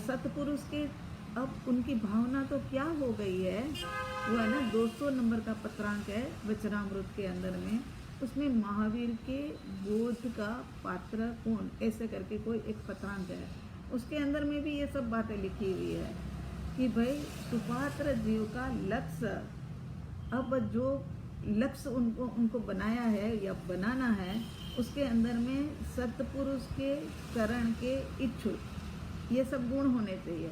सतपुरुष के अब उनकी भावना तो क्या हो गई है, वो है ना 200 नंबर का पत्रांक है वचनामृत के अंदर में, उसमें महावीर के बोध का पात्र कौन, ऐसे करके कोई एक पत्रांक है, उसके अंदर में भी ये सब बातें लिखी हुई है कि भाई सुपात्र जीव का लक्ष्य, अब जो लक्ष्य उनको बनाया है या बनाना है, उसके अंदर में सतपुरुष के चरण के इच्छुक, ये सब गुण होने चाहिए।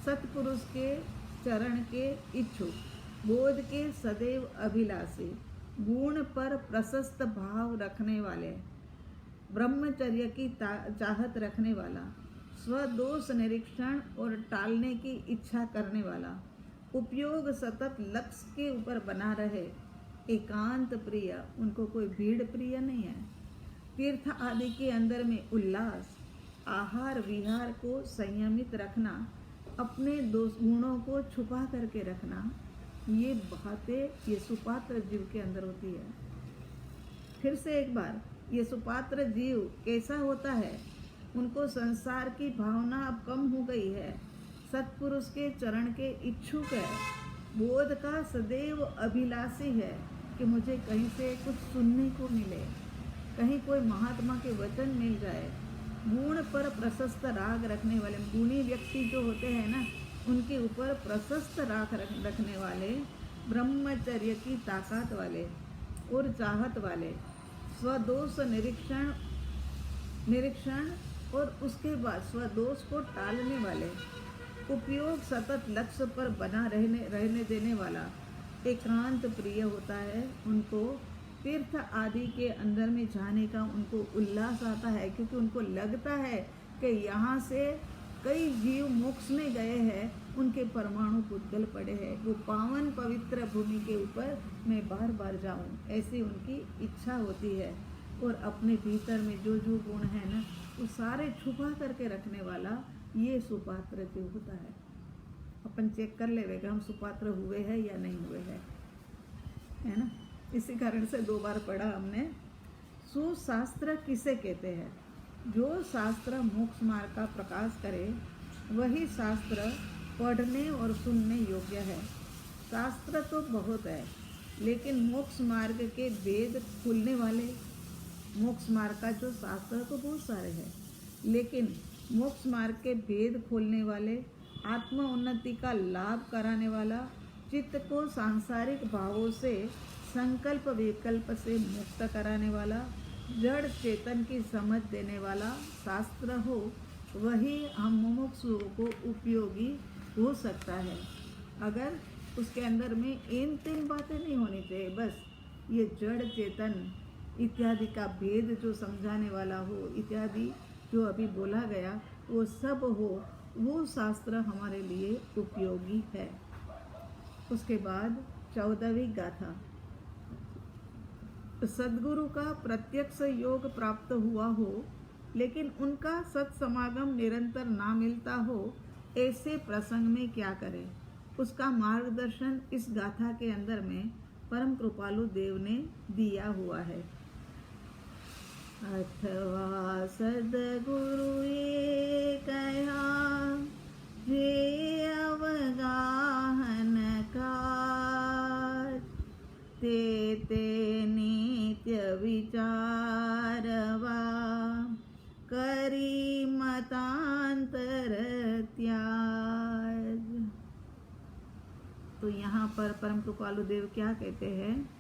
सतपुरुष के चरण के इच्छुक, बोध के सदैव अभिलाषी, गुण पर प्रशस्त भाव रखने वाले, ब्रह्मचर्य की चाहत रखने वाला, स्वदोष निरीक्षण और टालने की इच्छा करने वाला, उपयोग सतत लक्ष्य के ऊपर बना रहे, एकांत प्रिय, उनको कोई भीड़ प्रिय नहीं है, तीर्थ आदि के अंदर में उल्लास, आहार विहार को संयमित रखना, अपने दोष गुणों को छुपा करके रखना, ये बातें ये सुपात्र जीव के अंदर होती है। फिर से एक बार, ये सुपात्र जीव कैसा होता है, उनको संसार की भावना अब कम हो गई है, सत्पुरुष के चरण के इच्छुक है, बोध का सदैव अभिलाषी है कि मुझे कहीं से कुछ सुनने को मिले, कहीं कोई महात्मा के वचन मिल जाए। गुण पर प्रशस्त राग रखने वाले, गुणी व्यक्ति जो होते हैं ना, उनके ऊपर प्रशस्त राग रखने वाले, ब्रह्मचर्य की ताकत वाले और चाहत वाले, स्वदोष निरीक्षण और उसके बाद स्वदोष को टालने वाले, उपयोग सतत लक्ष्य पर बना रहने देने वाला, एकांत प्रिय होता है उनको, तीर्थ आदि के अंदर में जाने का उनको उल्लास आता है, क्योंकि उनको लगता है कि यहाँ से कई जीव मोक्ष में गए हैं, उनके परमाणु पुद्गल पड़े हैं, वो पावन पवित्र भूमि के ऊपर मैं बार बार जाऊं, ऐसी उनकी इच्छा होती है। और अपने भीतर में जो जो गुण है ना, वो सारे छुपा करके रखने वाला ये सुपात्र जो होता है। अपन चेक कर लेगा हम सुपात्र हुए हैं या नहीं हुए हैं, है ना। इसी कारण से 2 बार पढ़ा हमने। सुशास्त्र किसे कहते हैं? जो शास्त्र मोक्ष मार्ग का प्रकाश करे वही शास्त्र पढ़ने और सुनने योग्य है। शास्त्र तो बहुत है, लेकिन मोक्ष मार्ग के वेद खुलने वाले, मोक्ष मार्ग का जो शास्त्र तो बहुत सारे हैं, लेकिन मोक्ष मार्ग के वेद खोलने वाले, आत्म उन्नति का लाभ कराने वाला, चित्त को सांसारिक भावों से संकल्प विकल्प से मुक्त कराने वाला, जड़ चेतन की समझ देने वाला शास्त्र हो, वही हम मुमुक्षुओं को उपयोगी हो सकता है। अगर उसके अंदर में इन 3 बातें नहीं होनी चाहिए, बस ये जड़ चेतन इत्यादि का भेद जो समझाने वाला हो, इत्यादि जो अभी बोला गया वो सब हो, वो शास्त्र हमारे लिए उपयोगी है। उसके बाद 14वीं गाथा। सद्गुरु का प्रत्यक्ष योग प्राप्त हुआ हो, लेकिन उनका सत्समागम निरंतर ना मिलता हो, ऐसे प्रसंग में क्या करें? उसका मार्गदर्शन इस गाथा के अंदर में परम कृपालु देव ने दिया हुआ है। अथवा सद्गुरु ये कहा जे अवगाहन काज, ते नित्य विचारवा करी मतांतर त्याज। तो यहाँ पर परम कृपालु देव क्या कहते हैं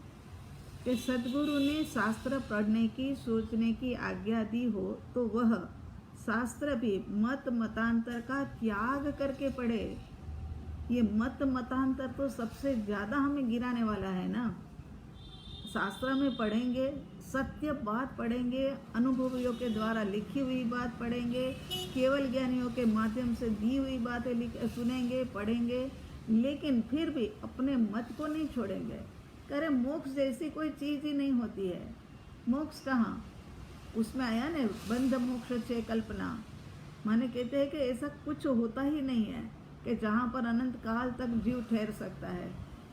कि सद्गुरु ने शास्त्र पढ़ने की, सोचने की आज्ञा दी हो तो वह शास्त्र भी मत मतांतर का त्याग करके पढ़े। ये मत मतांतर तो सबसे ज़्यादा हमें गिराने वाला है ना। शास्त्र में पढ़ेंगे, सत्य बात पढ़ेंगे, अनुभवियों के द्वारा लिखी हुई बात पढ़ेंगे, केवल ज्ञानियों के माध्यम से दी हुई बातें सुनेंगे, पढ़ेंगे, लेकिन फिर भी अपने मत को नहीं छोड़ेंगे। करे मोक्ष जैसी कोई चीज़ ही नहीं होती है। मोक्ष कहाँ? उसमें आया ना, बंध मोक्ष छे कल्पना, माने कहते हैं कि ऐसा कुछ होता ही नहीं है कि जहाँ पर अनंत काल तक जीव ठहर सकता है।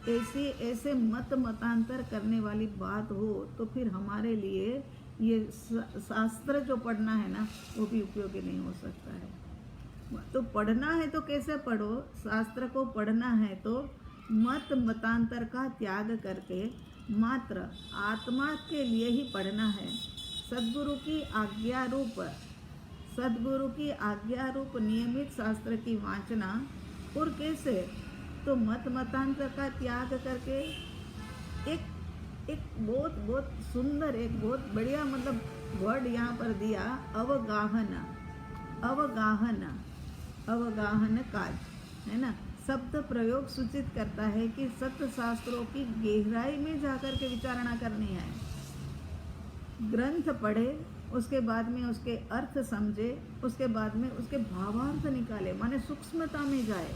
ऐसे मत मतांतर करने वाली बात हो तो फिर हमारे लिए ये शास्त्र जो पढ़ना है ना, वो भी उपयोगी नहीं हो सकता है। तो पढ़ना है तो कैसे पढ़ो? शास्त्र को पढ़ना है तो मत मतांतर का त्याग करके मात्र आत्मा के लिए ही पढ़ना है। सद्गुरु की आज्ञा रूप नियमित शास्त्र की वाचना। और कैसे? तो मत मतांतर का त्याग करके एक बहुत सुंदर, एक बहुत बढ़िया मतलब वर्ड यहाँ पर दिया, अवगाहन काज, है ना। शब्द प्रयोग सूचित करता है कि सत्य शास्त्रों की गहराई में जाकर के विचारणा करनी है। ग्रंथ पढ़े, उसके बाद में उसके अर्थ समझे, उसके बाद में उसके भावार्थ निकाले, माने सूक्ष्मता में जाए,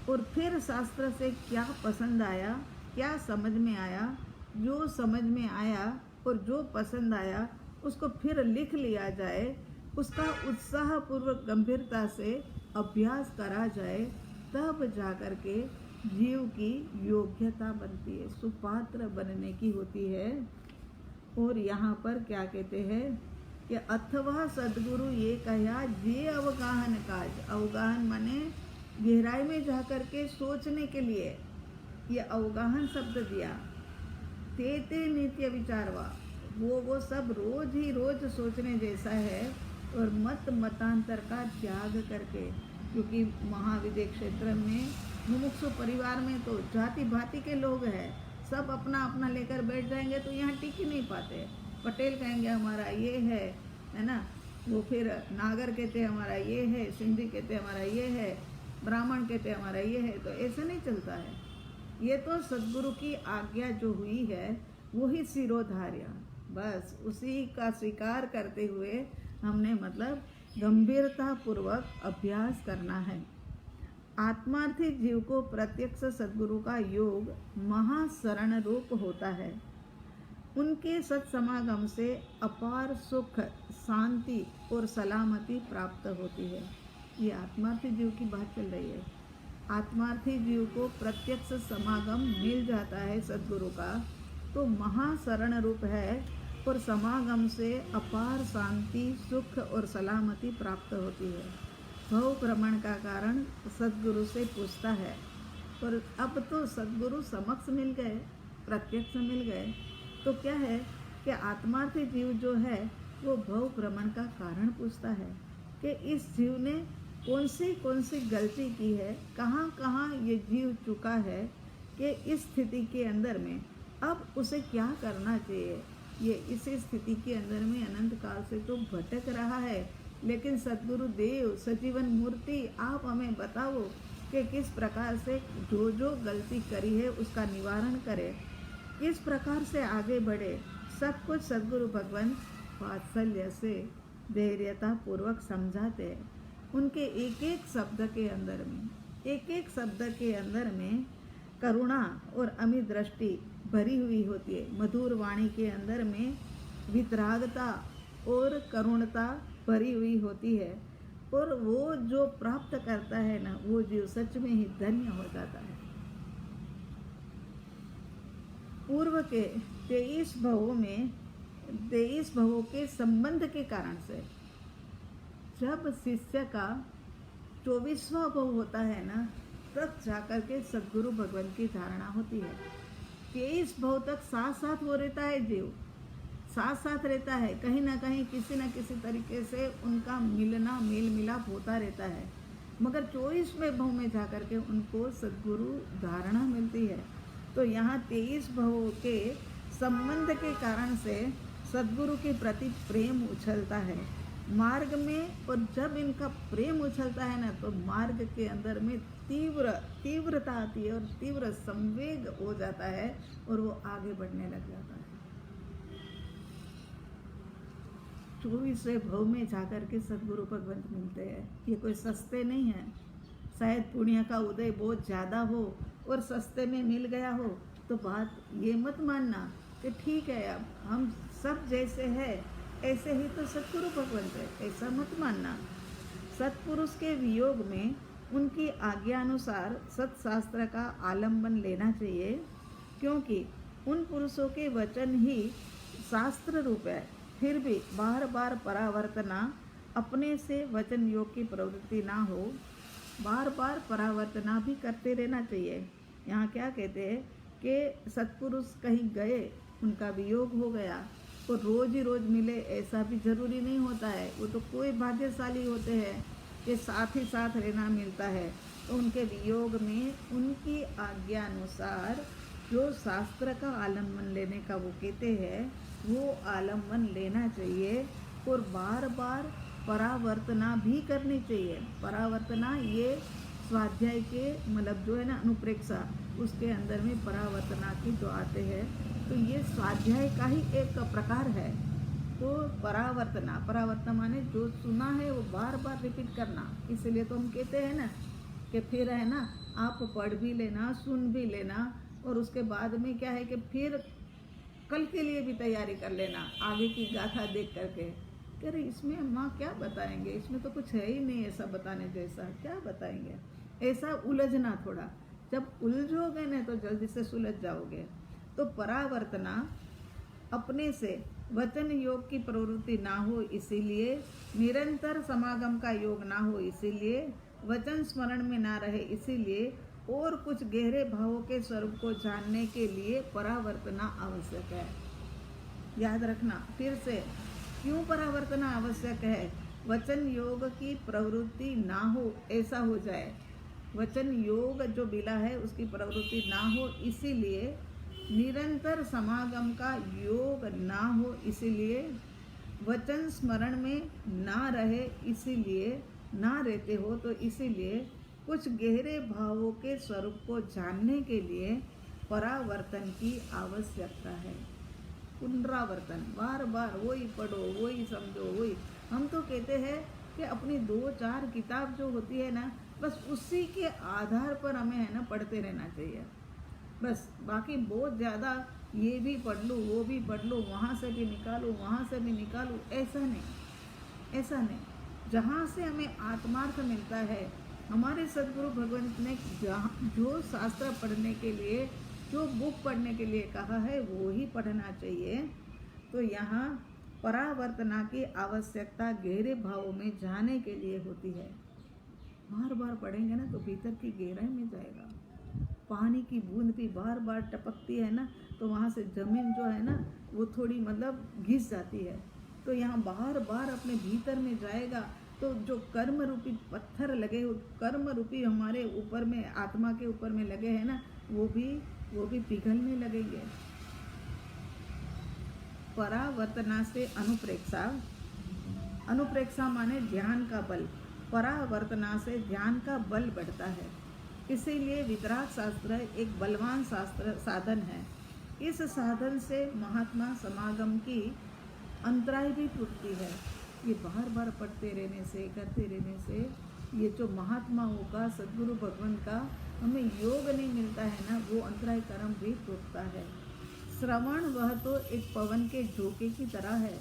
और फिर शास्त्र से क्या पसंद आया, क्या समझ में आया, जो समझ में आया और जो पसंद आया उसको फिर लिख लिया जाए, उसका उत्साहपूर्वक गंभीरता से अभ्यास करा जाए, तब जाकर के जीव की योग्यता बनती है, सुपात्र बनने की होती है। और यहाँ पर क्या कहते हैं कि अथवा सद्गुरु ये कहा जे अवगाहन काज। अवगाहन माने गहराई में जाकर के सोचने के लिए ये अवगाहन शब्द दिया। ते नित्य विचारवा, वो सब रोज ही रोज सोचने जैसा है। और मत मतांतर का त्याग करके, क्योंकि महाविद्य क्षेत्र में मुमुक्षु परिवार में तो जाति भांति के लोग हैं, सब अपना अपना लेकर बैठ जाएंगे तो यहाँ टिक ही नहीं पाते। पटेल कहेंगे हमारा ये है ना, वो फिर नागर कहते हमारा ये है, सिंधी कहते हमारा ये है, ब्राह्मण कहते हैं हमारा ये है। तो ऐसा नहीं चलता है। ये तो सद्गुरु की आज्ञा जो हुई है वही शिरोधार्य, बस उसी का स्वीकार करते हुए हमने मतलब गंभीरता पूर्वक अभ्यास करना है। आत्मार्थी जीव को प्रत्यक्ष सद्गुरु का योग महाशरण रूप होता है। उनके सत्समागम से अपार सुख, शांति और सलामती प्राप्त होती है। ये आत्मार्थी जीव की बात चल रही है। आत्मार्थी जीव को प्रत्यक्ष समागम मिल जाता है सद्गुरु का, तो महाशरण रूप है और समागम से अपार शांति, सुख और सलामती प्राप्त होती है। भव भ्रमण का कारण सद्गुरु से पूछता है, और अब तो सद्गुरु समक्ष मिल गए, प्रत्यक्ष मिल गए, तो क्या है कि आत्मार्थी जीव जो है वो भव भ्रमण का कारण पूछता है कि इस जीव ने कौन सी गलती की है, कहाँ कहाँ ये जीव चुका है कि इस स्थिति के अंदर में अब उसे क्या करना चाहिए। ये इसी स्थिति के अंदर में अनंत काल से तो भटक रहा है, लेकिन सद्गुरु देव सजीवन मूर्ति आप हमें बताओ कि किस प्रकार से जो जो गलती करी है उसका निवारण करे, किस प्रकार से आगे बढ़े। सब कुछ सद्गुरु भगवान वात्सल्य से धैर्यता पूर्वक समझाते हैं। उनके एक एक शब्द के अंदर में करुणा और अमित दृष्टि भरी हुई होती है। मधुर वाणी के अंदर में वितरागता और करुणता भरी हुई होती है, और वो जो प्राप्त करता है ना, वो जीव सच में ही धन्य हो जाता है। पूर्व के 23 भवों के संबंध के कारण से जब शिष्य का 24वां भव होता है ना, तब जाकर के सद्गुरु भगवान की धारणा होती है। 23 भव तक साथ साथ वो रहता है, जीव साथ साथ रहता है, कहीं ना कहीं किसी न किसी तरीके से उनका मिलना मेल मिलाप होता रहता है, मगर 24वें भव में जाकर के उनको सद्गुरु धारणा मिलती है। तो यहाँ 23 भवों के संबंध के कारण से सद्गुरु के प्रति प्रेम उछलता है मार्ग में, और जब इनका प्रेम उछलता है ना, तो मार्ग के अंदर में तीव्रता आती है और तीव्र संवेग हो जाता है, और वो आगे बढ़ने लग जाता है। 24वें भव में जाकर के सद्गुरु भगवंत मिलते हैं। ये कोई सस्ते नहीं है। शायद पुण्य का उदय बहुत ज़्यादा हो और सस्ते में मिल गया हो, तो बात ये मत मानना कि ठीक है अब हम सब जैसे हैं ऐसे ही तो सद्गुरु भगवंत है, ऐसा मत मानना। सत्पुरुष के वियोग में उनकी आज्ञानुसार सत्शास्त्र का आलंबन लेना चाहिए, क्योंकि उन पुरुषों के वचन ही शास्त्र रूप है। फिर भी बार बार परावर्तना अपने से वचन योग की प्रवृत्ति ना हो, बार बार परावर्तना भी करते रहना चाहिए। यहाँ क्या कहते हैं कि सत्पुरुष कहीं गए, उनका वियोग हो गया, तो रोज ही रोज मिले ऐसा भी जरूरी नहीं होता है। वो तो कोई भाग्यशाली होते हैं कि साथ ही साथ रहना मिलता है। तो उनके वियोग में उनकी आज्ञा अनुसार जो शास्त्र का आलम्बन लेने का वो कहते हैं, वो आलम्बन लेना चाहिए, और बार बार परावर्तना भी करनी चाहिए। परावर्तना ये स्वाध्याय के मतलब जो है ना अनुप्रेक्षा, उसके अंदर में परावर्तना की जो आते हैं, तो ये स्वाध्याय का ही एक प्रकार है। तो परावर्तना माने जो सुना है वो बार बार रिपीट करना। इसलिए तो हम कहते हैं ना कि फिर है ना आप पढ़ भी लेना, सुन भी लेना, और उसके बाद में क्या है कि फिर कल के लिए भी तैयारी कर लेना आगे की गाथा देख करके। कह रहे इसमें माँ क्या बताएंगे, इसमें तो कुछ है ही नहीं ऐसा बताने जैसा, क्या बताएंगे, ऐसा उलझना थोड़ा। जब उलझोगे ना तो जल्दी से सुलझ जाओगे। तो परावर्तना अपने से वचन योग की प्रवृत्ति ना हो, इसीलिए निरंतर समागम का योग ना हो, इसीलिए वचन स्मरण में ना रहे, इसीलिए और कुछ गहरे भावों के स्वरूप को जानने के लिए परावर्तना आवश्यक है। याद रखना फिर से, क्यों परावर्तना आवश्यक है? वचन योग की प्रवृत्ति ना हो ऐसा हो जाए, वचन योग जो मिला है उसकी प्रवृत्ति ना हो, इसीलिए निरंतर समागम का योग ना हो, इसीलिए वचन स्मरण में ना रहे, इसीलिए ना रहते हो, तो इसीलिए कुछ गहरे भावों के स्वरूप को जानने के लिए परावर्तन की आवश्यकता है। पुनरावर्तन, बार बार वही पढ़ो, वही समझो, वही। हम तो कहते हैं कि अपनी 2-4 किताब जो होती है ना, बस उसी के आधार पर हमें है ना पढ़ते रहना चाहिए। बस बाकी बहुत ज़्यादा ये भी पढ़ लूँ, वो भी पढ़ लूँ, वहाँ से भी निकालूँ, वहाँ से भी निकालूँ, ऐसा नहीं, ऐसा नहीं। जहाँ से हमें आत्मार्थ मिलता है, हमारे सदगुरु भगवंत ने जो शास्त्र पढ़ने के लिए, जो बुक पढ़ने के लिए कहा है, वो ही पढ़ना चाहिए। तो यहाँ परावर्तना की आवश्यकता गहरे भावों में जाने के लिए होती है। बार बार पढ़ेंगे ना तो भीतर की गहराई में जाएगा। पानी की बूंद भी बार बार टपकती है ना, तो वहाँ से जमीन जो है ना वो थोड़ी मतलब घिस जाती है। तो यहाँ बार बार अपने भीतर में जाएगा तो जो कर्म रूपी पत्थर लगे, कर्म रूपी हमारे ऊपर में, आत्मा के ऊपर में लगे हैं ना, वो भी पिघलने लगेंगे। परावर्तना से अनुप्रेक्षा, अनुप्रेक्षा माने ध्यान का बल, परावर्तना से ध्यान का बल बढ़ता है। इसीलिए वितराग शास्त्र एक बलवान शास्त्र साधन है। इस साधन से महात्मा समागम की अंतराय भी टूटती है। ये बार बार पढ़ते रहने से, करते रहने से ये जो महात्माओं का, सद्गुरु भगवान का हमें योग नहीं मिलता है ना, वो अंतराय कर्म भी टूटता है। श्रवण वह तो एक पवन के झोंके की तरह है।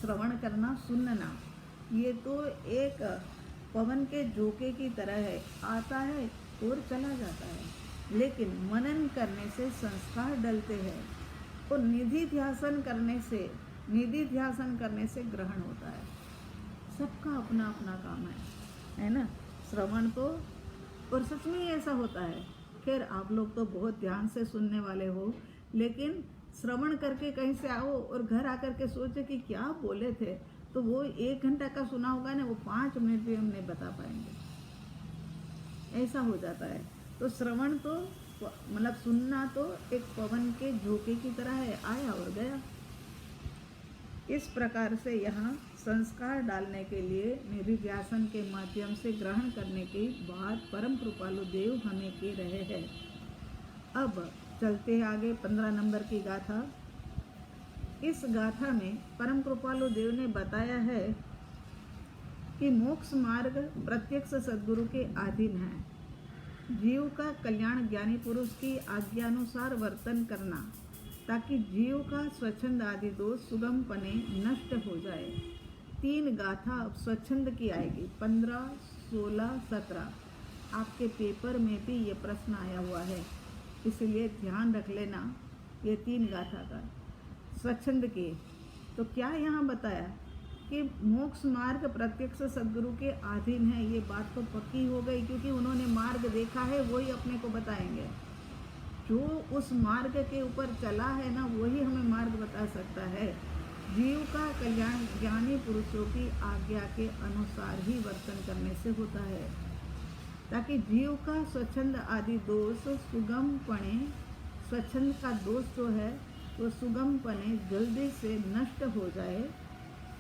श्रवण करना, सुनना, ये तो एक पवन के झोंके की तरह है, आता है और चला जाता है। लेकिन मनन करने से संस्कार डलते हैं और निधि ध्यासन करने से ग्रहण होता है। सबका अपना अपना काम है ना। श्रवण तो, और सच में ही ऐसा होता है। खैर आप लोग तो बहुत ध्यान से सुनने वाले हो, लेकिन श्रवण करके कहीं से आओ और घर आकर के सोचे कि क्या बोले थे, तो वो 1 घंटा का सुना होगा ना, वो 5 मिनट भी हम नहीं बता पाएंगे, ऐसा हो जाता है। तो श्रवण तो मतलब सुनना तो एक पवन के झोंके की तरह है, आया और गया। इस प्रकार से यहाँ संस्कार डालने के लिए निधिध्यासन के माध्यम से ग्रहण करने की बात परम कृपालु देव हमें कह रहे हैं। अब चलते आगे 15 नंबर की गाथा। इस गाथा में परम कृपालु देव ने बताया है कि मोक्ष मार्ग प्रत्यक्ष सद्गुरु के अधीन है। जीव का कल्याण ज्ञानी पुरुष की आज्ञानुसार वर्तन करना, ताकि जीव का स्वच्छंद आदि दोष सुगमपने नष्ट हो जाए। 3 गाथा अब स्वच्छंद की आएगी, 15, 16, 17। आपके पेपर में भी ये प्रश्न आया हुआ है, इसलिए ध्यान रख लेना। ये 3 गाथा का स्वच्छंद की। तो क्या यहाँ बताया कि मोक्ष मार्ग प्रत्यक्ष सद्गुरु के अधीन है, ये बात तो पक्की हो गई, क्योंकि उन्होंने मार्ग देखा है, वही अपने को बताएंगे। जो उस मार्ग के ऊपर चला है ना, वही हमें मार्ग बता सकता है। जीव का कल्याण ज्ञानी पुरुषों की आज्ञा के अनुसार ही वर्तन करने से होता है, ताकि जीव का स्वच्छंद आदि दोष सुगमपणे, स्वच्छंद का दोष जो है वो सुगमपणे जल्दी से नष्ट हो जाए।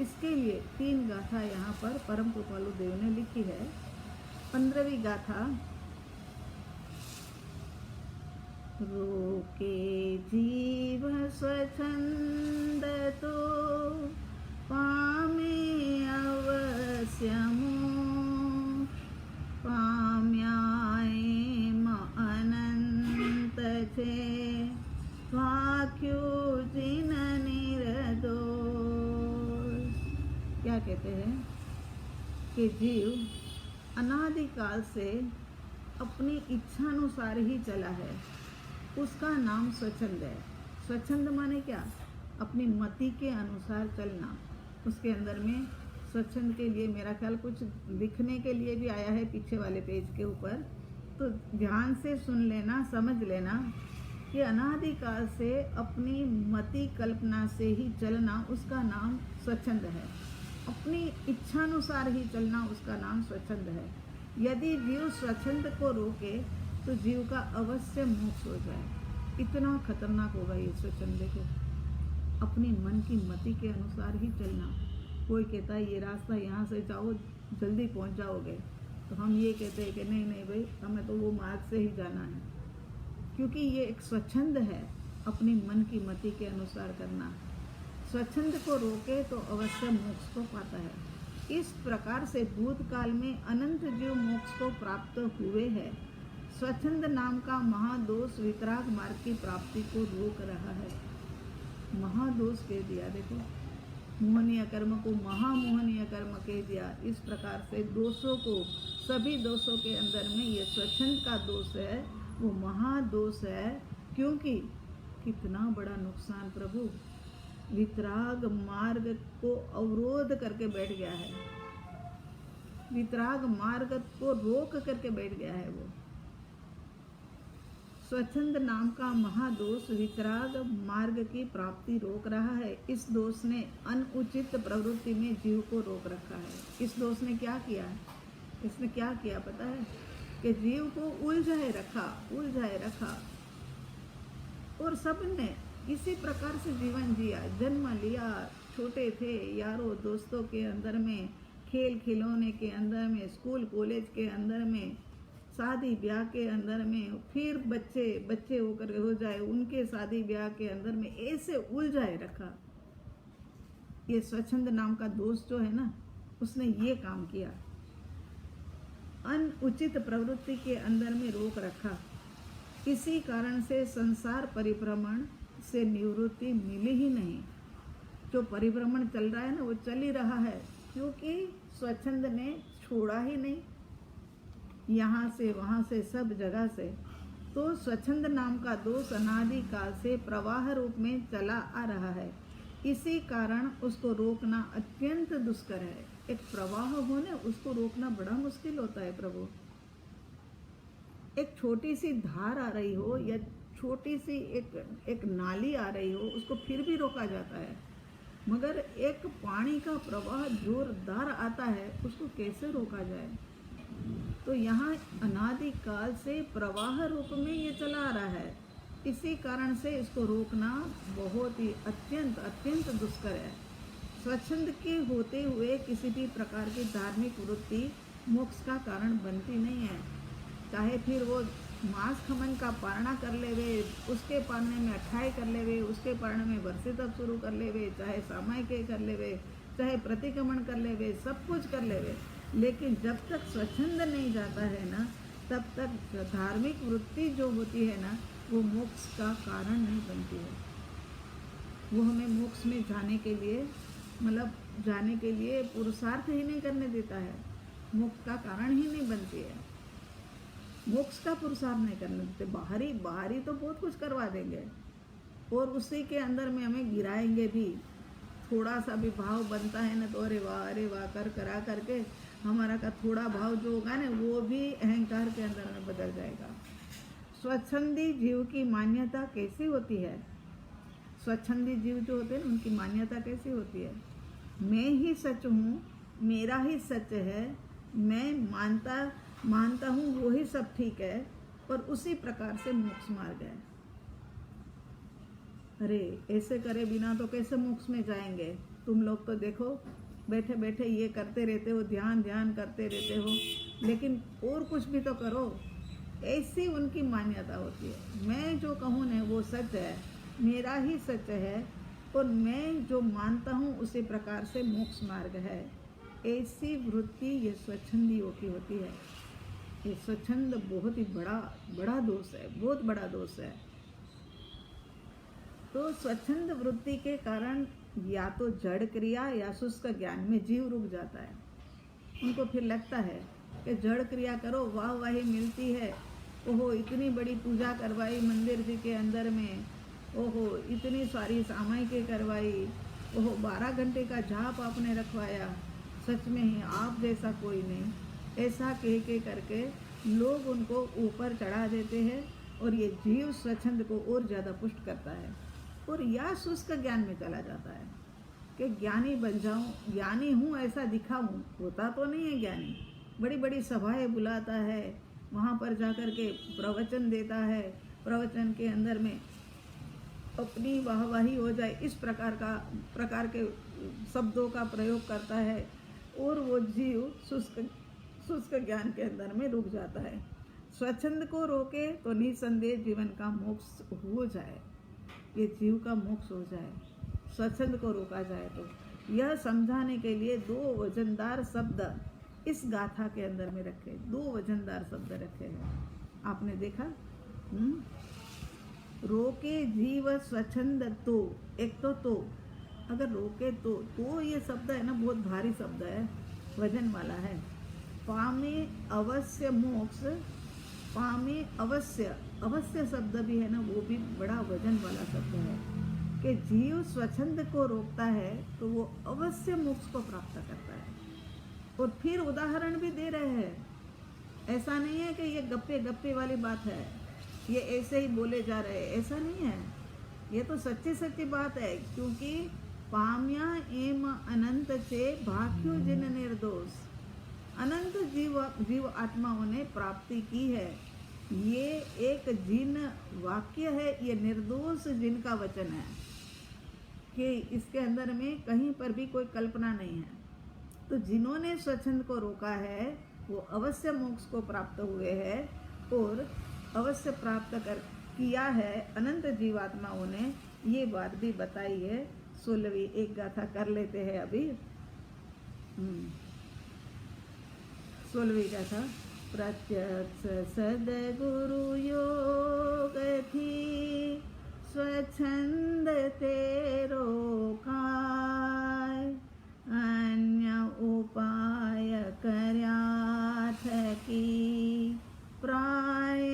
इसके लिए 3 गाथा यहाँ पर परम कृपालु देव ने लिखी है। 15वीं गाथा। रोके जीव स्वच्छंद तो पामे अवश्य मोक्ष, पाम्याए अनंत छे वाक्यो जिन निर्दोष। क्या कहते हैं कि जीव अनादिकाल से अपनी इच्छानुसार ही चला है, उसका नाम स्वच्छंद है। स्वच्छंद माने क्या? अपनी मति के अनुसार चलना। उसके अंदर में स्वच्छंद के लिए मेरा ख्याल कुछ लिखने के लिए भी आया है पीछे वाले पेज के ऊपर, तो ध्यान से सुन लेना, समझ लेना कि अनादिकाल से अपनी मति कल्पना से ही चलना, उसका नाम स्वच्छंद है। अपनी इच्छानुसार ही चलना, उसका नाम स्वच्छंद है। यदि जीव स्वच्छंद को रोके तो जीव का अवश्य मोक्ष हो जाए। इतना खतरनाक होगा ये स्वच्छंद। देखो, अपनी मन की मति के अनुसार ही चलना। कोई कहता है ये रास्ता यहाँ से जाओ जल्दी पहुँच जाओगे, तो हम ये कहते हैं कि नहीं नहीं भाई, हमें तो वो मार्ग से ही जाना है, क्योंकि ये एक स्वच्छंद है, अपनी मन की मति के अनुसार करना। स्वच्छंद को रोके तो अवश्य मोक्ष को पाता है। इस प्रकार से भूतकाल में अनंत जीव मोक्ष को प्राप्त हुए हैं। स्वच्छंद नाम का महादोष वितराग मार्ग की प्राप्ति को रोक रहा है। महादोष कह दिया, देखो, मोहनीय कर्म को महामोहनीय कर्म कह दिया। इस प्रकार से दोषों को, सभी दोषों के अंदर में ये स्वच्छंद का दोष है, वो महादोष है। क्योंकि कितना बड़ा नुकसान प्रभु वितराग मार्ग को अवरोध करके बैठ गया है, वितराग मार्ग को रोक करके बैठ गया है। वो स्वच्छंद नाम का महादोष वितराग मार्ग की प्राप्ति रोक रहा है। इस दोष ने अनुचित प्रवृत्ति में जीव को रोक रखा है। इस दोष ने क्या किया है? इसने क्या किया पता है? कि जीव को उलझाए रखा और सबने इसी प्रकार से जीवन जिया, जन्म लिया, छोटे थे यारों दोस्तों के अंदर में, खेल खिलौने के अंदर में, स्कूल कॉलेज के अंदर में, शादी ब्याह के अंदर में, फिर बच्चे होकर हो जाए उनके शादी ब्याह के अंदर में, ऐसे उलझाए रखा। ये स्वच्छंद नाम का दोष जो है ना, उसने ये काम किया, अनुचित प्रवृत्ति के अंदर में रोक रखा। इसी कारण से संसार परिभ्रमण से निवृत्ति मिली ही नहीं। जो परिभ्रमण चल रहा है ना, वो चल ही रहा है, क्योंकि स्वच्छंद ने छोड़ा ही नहीं, यहाँ से वहाँ से सब जगह से। तो स्वच्छंद नाम का दोष अनादि काल से प्रवाह रूप में चला आ रहा है। इसी कारण उसको रोकना अत्यंत दुष्कर है। एक प्रवाह हो ना, उसको रोकना बड़ा मुश्किल होता है प्रभु। एक छोटी सी धार आ रही हो या छोटी सी एक नाली आ रही हो, उसको फिर भी रोका जाता है, मगर एक पानी का प्रवाह जोरदार आता है, उसको कैसे रोका जाए? तो यहाँ अनादि काल से प्रवाह रूप में ये चला आ रहा है। इसी कारण से इसको रोकना बहुत ही अत्यंत दुष्कर है। स्वच्छंद के होते हुए किसी भी प्रकार की धार्मिक वृत्ति मोक्ष का कारण बनती नहीं है। चाहे फिर वो मांस खमन का पारणा कर लेवे, उसके पारने में अठाई कर लेवे, उसके पारने में वर्षे तप शुरू कर लेवे, चाहे सामायिक कर लेवे, चाहे प्रतिक्रमण कर लेवे, सब कुछ कर लेवे, लेकिन जब तक स्वच्छंद नहीं जाता है ना, तब तक धार्मिक वृत्ति जो होती है ना, वो मोक्ष का कारण नहीं बनती है। वो हमें मोक्ष में जाने के लिए पुरुषार्थ ही नहीं करने देता है, मोक्ष का कारण ही नहीं बनती है, मोक्ष का पुरुषार्थ नहीं करने देते। बाहरी तो बहुत कुछ करवा देंगे और उसी के अंदर में हमें गिराएंगे भी। थोड़ा सा भी भाव बनता है ना, तो अरे वाह करा करके हमारा का थोड़ा भाव जो होगा ना, वो भी अहंकार के अंदर में बदल जाएगा। स्वच्छंदी जीव की मान्यता कैसी होती है? स्वच्छंदी जीव जो होते हैं ना, उनकी मान्यता कैसी होती है? मैं ही सच हूँ, मेरा ही सच है, मैं मानता हूँ, वो ही सब ठीक है, और उसी प्रकार से मोक्ष मार्ग है। अरे ऐसे करे बिना तो कैसे मोक्ष में जाएंगे? तुम लोग तो देखो बैठे बैठे ये करते रहते हो, ध्यान करते रहते हो, लेकिन और कुछ भी तो करो। ऐसी उनकी मान्यता होती है। मैं जो कहूँ ना वो सच है, मेरा ही सच है, और मैं जो मानता हूँ उसी प्रकार से मोक्ष मार्ग है। ऐसी वृत्ति ये स्वच्छंदियों की होती है। ये स्वच्छंद बहुत ही बड़ा दोष है, बहुत बड़ा दोष है। तो स्वच्छंद वृत्ति के कारण या तो जड़ क्रिया या शुष्क ज्ञान में जीव रुक जाता है। उनको फिर लगता है कि जड़ क्रिया करो, वाही मिलती है, ओहो इतनी बड़ी पूजा करवाई मंदिर जी के अंदर में, ओहो इतनी सारी सामायिकें करवाई, ओहो 12 घंटे का जाप आपने रखवाया, सच में ही आप जैसा कोई नहीं, ऐसा कह करके लोग उनको ऊपर चढ़ा देते हैं, और ये जीव स्वच्छंद को और ज़्यादा पुष्ट करता है, और या शुष्क ज्ञान में चला जाता है कि ज्ञानी बन जाऊं, ज्ञानी हूँ ऐसा दिखाऊं। होता तो नहीं है ज्ञानी, बड़ी बड़ी सभाएं बुलाता है, वहाँ पर जाकर के प्रवचन देता है, प्रवचन के अंदर में अपनी वाहवाही हो जाए, इस प्रकार के शब्दों का प्रयोग करता है, और वो जीव शुष्क ज्ञान के अंदर में रुक जाता है। स्वच्छंद को रोके तो निसंदेह जीवन का मोक्ष हो जाए, ये जीव का मोक्ष हो जाए। स्वच्छंद को रोका जाए तो। यह समझाने के लिए 2 वजनदार शब्द इस गाथा के अंदर में रखे, 2 वजनदार शब्द रखे हैं। आपने देखा? रोके जीव स्वच्छंद तो, एक तो अगर रोके तो ये शब्द है ना, बहुत भारी शब्द है, वजन वाला है। पामे अवश्य मोक्ष, पामे अवश्य शब्द भी है ना, वो भी बड़ा वजन वाला शब्द है कि जीव स्वच्छंद को रोकता है तो वो अवश्य मोक्ष को प्राप्त करता है। और फिर उदाहरण भी दे रहे हैं, ऐसा नहीं है कि ये गप्पे गप्पे वाली बात है, ये ऐसे ही बोले जा रहे हैं, ऐसा नहीं है, ये तो सच्ची सच्ची बात है। क्योंकि पाम्या एम अनंत चे भाक्यो जिन निर्दोष, अनंत जीव आत्माओं ने प्राप्ति की है। ये एक जिन वाक्य है, ये निर्दोष जिन का वचन है कि इसके अंदर में कहीं पर भी कोई कल्पना नहीं है। तो जिन्होंने स्वच्छंद को रोका है वो अवश्य मोक्ष को प्राप्त हुए हैं और अवश्य प्राप्त कर किया है अनंत जीवात्माओं ने, ये बात भी बताई है। 16वीं एक गाथा कर लेते हैं अभी। 16वीं गाथा। प्रत्यक्ष सदगुरु योग थी, स्वच्छंद तेरो काय, अन्य उपाय कर्या थकी, प्राय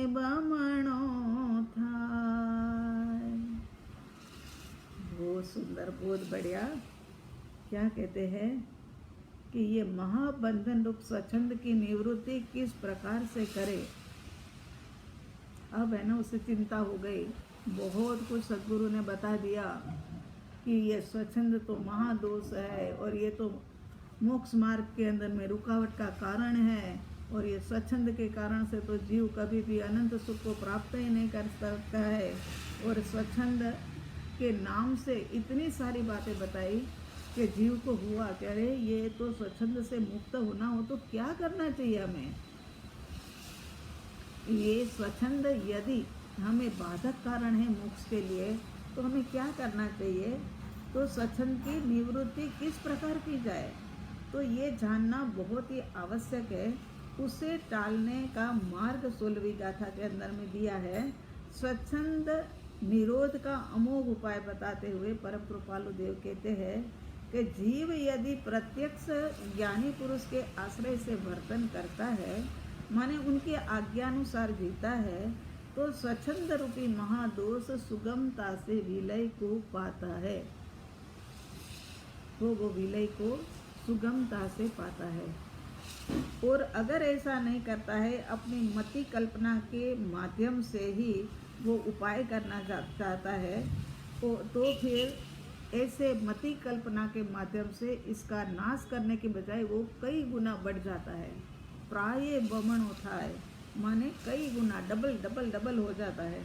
बमणो थाय। बहुत सुंदर, बहुत बढ़िया। क्या कहते हैं कि ये महाबंधन रूप स्वच्छंद की निवृत्ति किस प्रकार से करे। अब है ना, उसे चिंता हो गई, बहुत कुछ सद्गुरु ने बता दिया कि ये स्वच्छंद तो महादोष है और ये तो मोक्ष मार्ग के अंदर में रुकावट का कारण है, और ये स्वच्छंद के कारण से तो जीव कभी भी अनंत सुख को प्राप्त ही नहीं कर सकता है। और स्वच्छंद के नाम से इतनी सारी बातें बताई कि जीव को हुआ कि अरे ये तो स्वच्छंद से मुक्त होना हो तो क्या करना चाहिए हमें। ये स्वच्छंद यदि हमें बाधक कारण है मोक्ष के लिए तो हमें क्या करना चाहिए, तो स्वच्छंद की निवृत्ति किस प्रकार की जाए, तो ये जानना बहुत ही आवश्यक है। उसे टालने का मार्ग 16वीं गाथा के अंदर में दिया है। स्वच्छंद निरोध का अमोघ उपाय बताते हुए परम कृपालु देव कहते हैं कि जीव यदि प्रत्यक्ष ज्ञानी पुरुष के आश्रय से वर्तन करता है, माने उनके आज्ञानुसार जीता है, तो स्वच्छंद रूपी महादोष सुगमता से विलय को पाता है। तो वो विलय को सुगमता से पाता है। और अगर ऐसा नहीं करता है, अपनी मति कल्पना के माध्यम से ही वो उपाय करना चाहता है, तो फिर ऐसे मति कल्पना के माध्यम से इसका नाश करने के बजाय वो कई गुना बढ़ जाता है। प्राय बमण होता है, माने कई गुना डबल हो जाता है।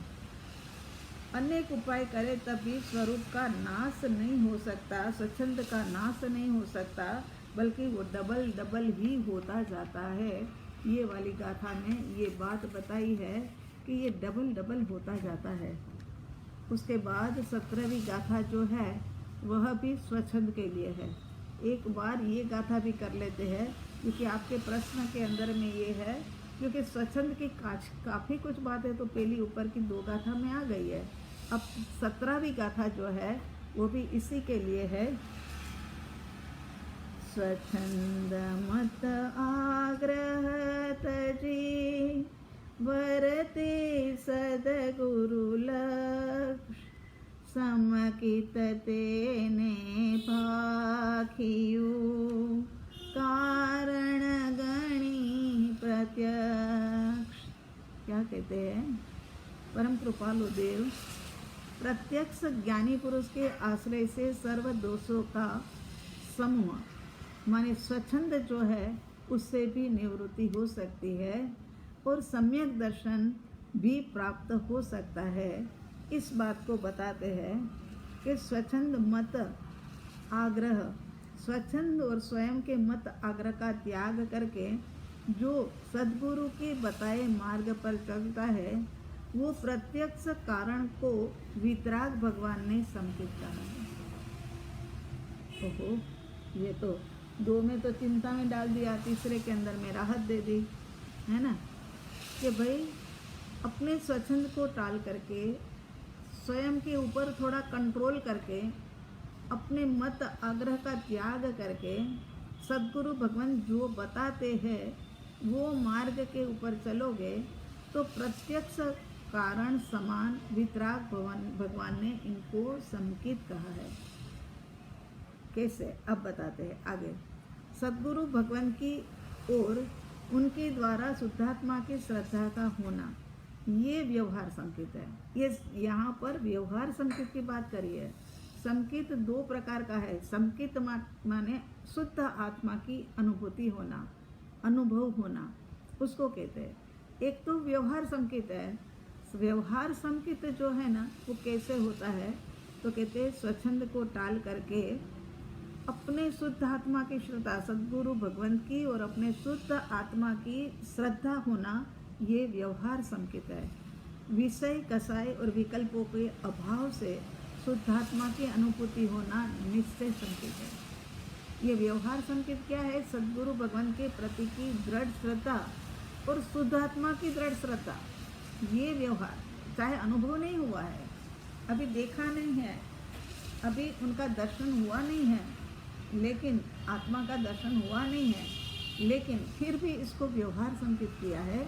अनेक उपाय करे तब भी स्वरूप का नाश नहीं हो सकता, स्वच्छंद का नाश नहीं हो सकता, बल्कि वो डबल ही होता जाता है। ये वाली गाथा में ये बात बताई है कि ये डबल होता जाता है। उसके बाद 17वीं गाथा जो है वह भी स्वच्छंद के लिए है। एक बार ये गाथा भी कर लेते हैं क्योंकि आपके प्रश्न के अंदर में ये है, क्योंकि स्वच्छंद की काफ़ी कुछ बातें तो पहली ऊपर की 2 गाथा में आ गई है। अब 17वीं गाथा जो है वो भी इसी के लिए है। स्वच्छंद मत आग्रह तजी, वरते सदगुरु लक्ष्य, समकित तेने भाखियु, कारण गणी प्रत्यक्ष। क्या कहते हैं परम कृपालु देव, प्रत्यक्ष ज्ञानी पुरुष के आश्रय से सर्व दोषों का समूह माने स्वच्छंद जो है उससे भी निवृत्ति हो सकती है और सम्यक दर्शन भी प्राप्त हो सकता है। इस बात को बताते हैं कि स्वच्छंद मत आग्रह, स्वच्छंद और स्वयं के मत आग्रह का त्याग करके जो सद्गुरु के बताए मार्ग पर चलता है वो प्रत्यक्ष कारण को वितराग भगवान ने समझा है। ओहो, ये तो 2 में तो चिंता में डाल दिया, तीसरे के अंदर में राहत दे दी, है ना। कि भाई अपने स्वच्छंद को टाल करके स्वयं के ऊपर थोड़ा कंट्रोल करके अपने मत आग्रह का त्याग करके सद्गुरु भगवान जो बताते हैं वो मार्ग के ऊपर चलोगे तो प्रत्यक्ष कारण समान वितराग भगवान ने इनको संकित कहा है। कैसे, अब बताते हैं आगे। सद्गुरु भगवान की ओर उनके द्वारा शुद्धात्मा की श्रद्धा का होना, ये व्यवहार संकेत है। ये यहाँ पर व्यवहार संकेत की बात करी है। संकेत 2 प्रकार का है। संकेत माने शुद्ध आत्मा की अनुभूति होना, अनुभव होना, उसको कहते हैं। एक तो व्यवहार संकेत है। व्यवहार संकेत जो है ना वो कैसे होता है, तो कहते हैं स्वच्छंद को टाल करके अपने शुद्ध आत्मा की श्रद्धा, सद्गुरु भगवान की और अपने शुद्ध आत्मा की श्रद्धा होना, ये व्यवहार संकेत है। विषय कसाय और विकल्पों के अभाव से शुद्धात्मा की अनुभूति होना निश्चय संकेत है। ये व्यवहार संकेत क्या है? सद्गुरु भगवान के प्रति की दृढ़ श्रद्धा और शुद्धात्मा की दृढ़ श्रद्धा, ये व्यवहार, चाहे अनुभव नहीं हुआ है, अभी देखा नहीं है, अभी उनका दर्शन हुआ नहीं है, लेकिन आत्मा का दर्शन हुआ नहीं है, लेकिन फिर भी इसको व्यवहार संकेत किया है,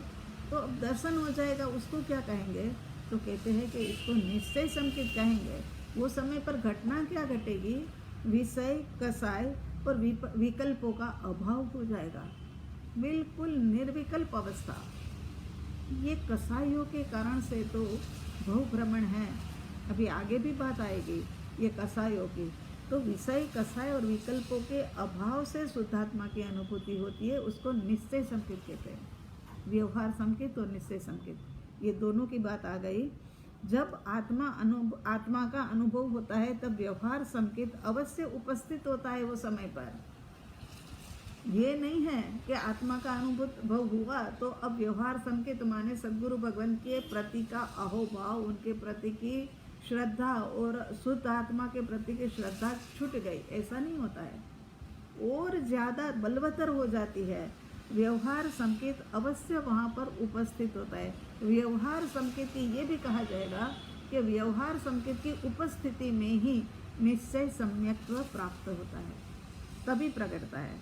तो अब दर्शन हो जाएगा, उसको क्या कहेंगे? तो कहते हैं कि इसको निश्चय संकेत कहेंगे। वो समय पर घटना क्या घटेगी? विषय कसाय और विकल्पों का अभाव हो जाएगा, बिल्कुल निर्विकल्प अवस्था। ये कसायों के कारण से तो बहुभ्रमण है, अभी आगे भी बात आएगी ये कसायों की। तो विषय कसाय और विकल्पों के अभाव से शुद्धात्मा की अनुभूति होती है, उसको निश्चय संकेत कहते हैं। व्यवहार संकेत और निश्चय संकेत, ये दोनों की बात आ गई। जब आत्मा का अनुभव होता है तब व्यवहार संकेत अवश्य उपस्थित होता है वो समय पर। ये नहीं है कि आत्मा का अनुभव हुआ तो अब व्यवहार संकेत माने सद्गुरु भगवान के प्रति का अहोभाव, उनके प्रति की श्रद्धा और शुद्ध आत्मा के प्रति की श्रद्धा छूट गई, ऐसा नहीं होता है, और ज़्यादा बलवत्तर हो जाती है। व्यवहार संकेत अवश्य वहाँ पर उपस्थित होता है। व्यवहार संकेत ये भी कहा जाएगा कि व्यवहार संकेत की उपस्थिति में ही निश्चय सम्यक्त्व प्राप्त होता है, तभी प्रकटता है।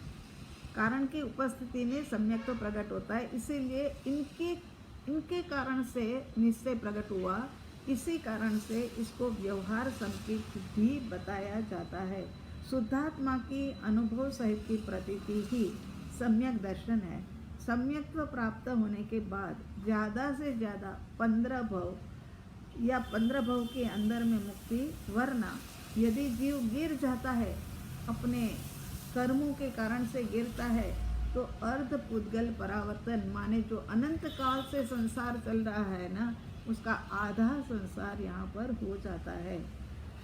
कारण की उपस्थिति में सम्यक्त्व प्रकट होता है, इसीलिए इनके कारण से निश्चय प्रकट हुआ, इसी कारण से इसको व्यवहार संकेत भी बताया जाता है। शुद्धात्मा की अनुभव सहित की प्रतीति ही सम्यक दर्शन है। सम्यक्त्व प्राप्त होने के बाद ज़्यादा से ज़्यादा 15 भव या 15 भव के अंदर में मुक्ति, वरना यदि जीव गिर जाता है, अपने कर्मों के कारण से गिरता है, तो अर्ध पुद्गल परावर्तन माने जो अनंत काल से संसार चल रहा है ना, उसका आधा संसार यहाँ पर हो जाता है।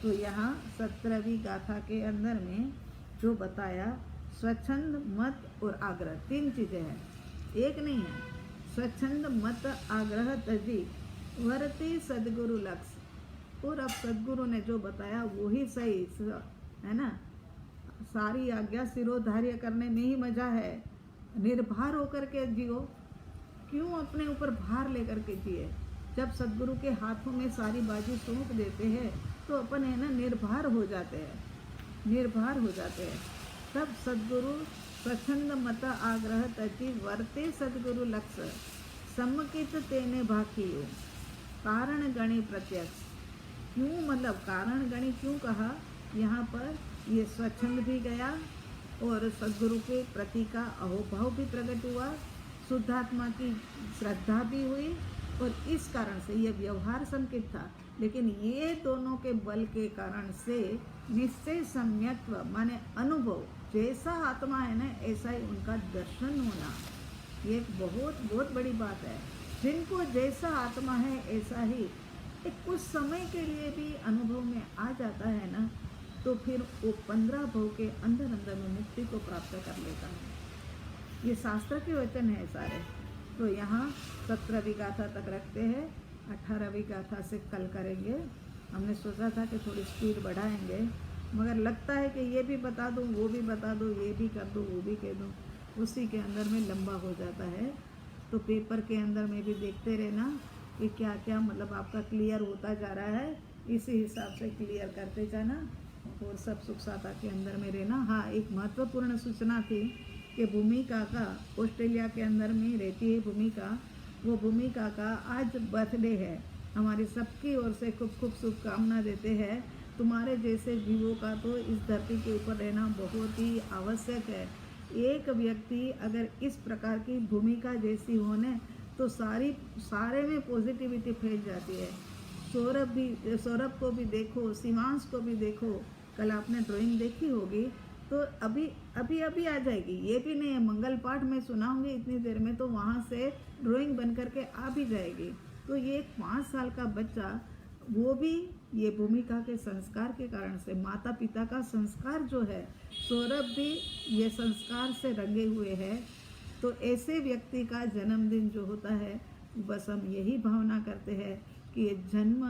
तो यहाँ 17वीं गाथा के अंदर में जो बताया, स्वच्छंद मत और आग्रह, 3 चीज़ें हैं, एक नहीं है। स्वच्छंद मत आग्रह तजी वरती सदगुरु लक्ष्य, और अब सदगुरु ने जो बताया वो ही सही है ना। सारी आज्ञा सिरोधार्य करने में ही मजा है, निर्भर होकर के जियो, क्यों अपने ऊपर भार लेकर के जिए। जब सदगुरु के हाथों में सारी बाजी सौंप देते हैं तो अपन है ना निर्भर हो जाते हैं, निर्भर हो जाते हैं। तब सदगुरु स्वच्छंद मत आग्रह तति वर्ते सदगुरु लक्ष्य सम्मकित तेने भाकियो कारण गणि प्रत्यक्ष। क्यों, मतलब कारण गणि क्यों कहा यहाँ पर? ये स्वच्छंद भी गया और सदगुरु के प्रति का अहोभाव भी प्रकट हुआ, शुद्धात्मा की श्रद्धा भी हुई, और इस कारण से ये व्यवहार संकेत था। लेकिन ये दोनों के बल के कारण से निश्चय सम्यक्त्व माने अनुभव, जैसा आत्मा है ना ऐसा ही उनका दर्शन होना, ये बहुत बहुत बड़ी बात है। जिनको जैसा आत्मा है ऐसा ही एक कुछ समय के लिए भी अनुभव में आ जाता है ना, तो फिर वो 15 भव के अंदर अंदर में मुक्ति को प्राप्त कर लेता है। ये शास्त्र के वचन है सारे। तो यहाँ 17वीं गाथा तक रखते हैं, 18वीं गाथा से कल करेंगे। हमने सोचा था कि थोड़ी स्पीड बढ़ाएंगे, मगर लगता है कि ये भी बता दूँ, वो भी बता दूँ, ये भी कर दूँ, वो भी कह दूँ, उसी के अंदर में लंबा हो जाता है। तो पेपर के अंदर में भी देखते रहना कि क्या क्या मतलब आपका क्लियर होता जा रहा है, इसी हिसाब से क्लियर करते जाना और सब सुख साता के अंदर में रहना। हाँ, एक महत्वपूर्ण सूचना थी कि भूमिका का ऑस्ट्रेलिया के अंदर में रहती है भूमिका, वो भूमिका का आज बर्थडे है। हमारी सबकी ओर से खूब खूब शुभकामना देते हैं। तुम्हारे जैसे जीवों का तो इस धरती के ऊपर रहना बहुत ही आवश्यक है। एक व्यक्ति अगर इस प्रकार की भूमिका जैसी होने तो सारे में पॉजिटिविटी फैल जाती है। सौरभ को भी देखो, शिवांश को भी देखो, कल आपने ड्राइंग देखी होगी तो अभी अभी अभी आ जाएगी, ये भी नहीं है मंगल पाठ में सुनाऊंगी इतनी देर में तो वहाँ से ड्राइंग बन करके आ भी जाएगी। तो ये 5 साल का बच्चा, वो भी ये भूमिका के संस्कार के कारण से, माता पिता का संस्कार जो है, सौरभ भी ये संस्कार से रंगे हुए हैं। तो ऐसे व्यक्ति का जन्मदिन जो होता है, बस हम यही भावना करते हैं कि ये जन्म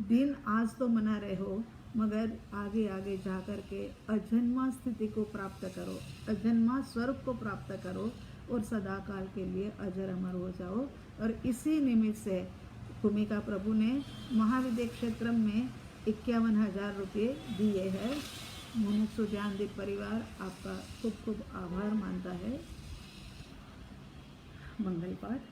दिन आज तो मना रहे हो, मगर आगे आगे जा कर के अजन्मा स्थिति को प्राप्त करो, अजन्मा स्वरूप को प्राप्त करो और सदा काल के लिए अजर अमर हो जाओ। और इसी निमित्त से भूमिका प्रभु ने महाविद्या क्षेत्र में 51,000 रुपये दिए हैं। मुमुक्षु ज्ञानदीप परिवार आपका खूब खूब आभार मानता है। मंगल पाठ।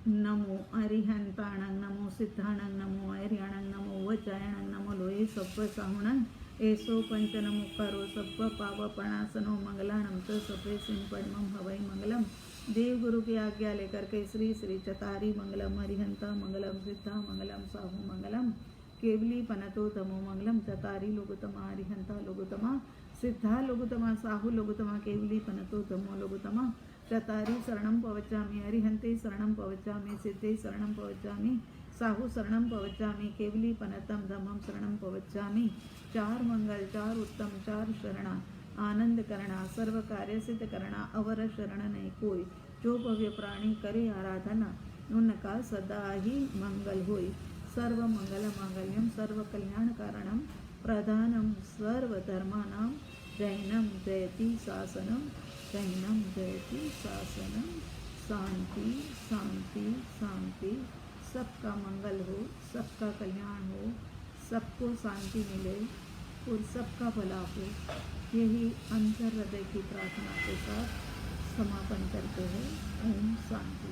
नमो अरिहंताणं, नमो सिद्धाणं, नमो ऐर्याणं, नमो वचायणं, नमो लोये सब्ब साहुणं, ऐसो पंचन मुक्करो सब्ब पावपणासनो मंगलाणं च सफे सिंपणमं हवै मंगलम। देव गुरु की आज्ञा लेकर के श्री श्री चतारी मंगलम, हरिहंता मंगलम, सिद्धा मंगलम, साहू मंगलम, केवली पनतो तमो मंगलम, चतारी लोगोत्तमा, हरिहंता लोगोत्तमा, सिद्धा लोगोत्तमा, साहू लोगोत्तमा, केवली पनतो तमो लोगोत्तमा, चतारी शरणं पवचामि, हरिहंते शरणं पवचामि, सिद्धे शरणं पवचामि, साहू शरणं पवचामि, केवली पनतम धम्मं शरणं पवचामि। 4 मंगल, 4 उत्तम, 4 शरणा, आनंद करना, सर्व कार्य सिद्ध करना, अवर शरण नहीं कोई, जो भव्य प्राणी करे आराधना, उनका सदा ही मंगल होई। सर्व मंगल मांगल्यम, सर्व कल्याण कारणम, प्रधानम सर्व धर्मानां, जैनम जयति शासनम, जैनम जयति शासनम। शांति शांति शांति। सबका मंगल हो, सबका कल्याण हो, सबको शांति मिले और सबका भला हो, यही अंतर हृदय की प्रार्थना के साथ समापन करते हैं। ओम शांति।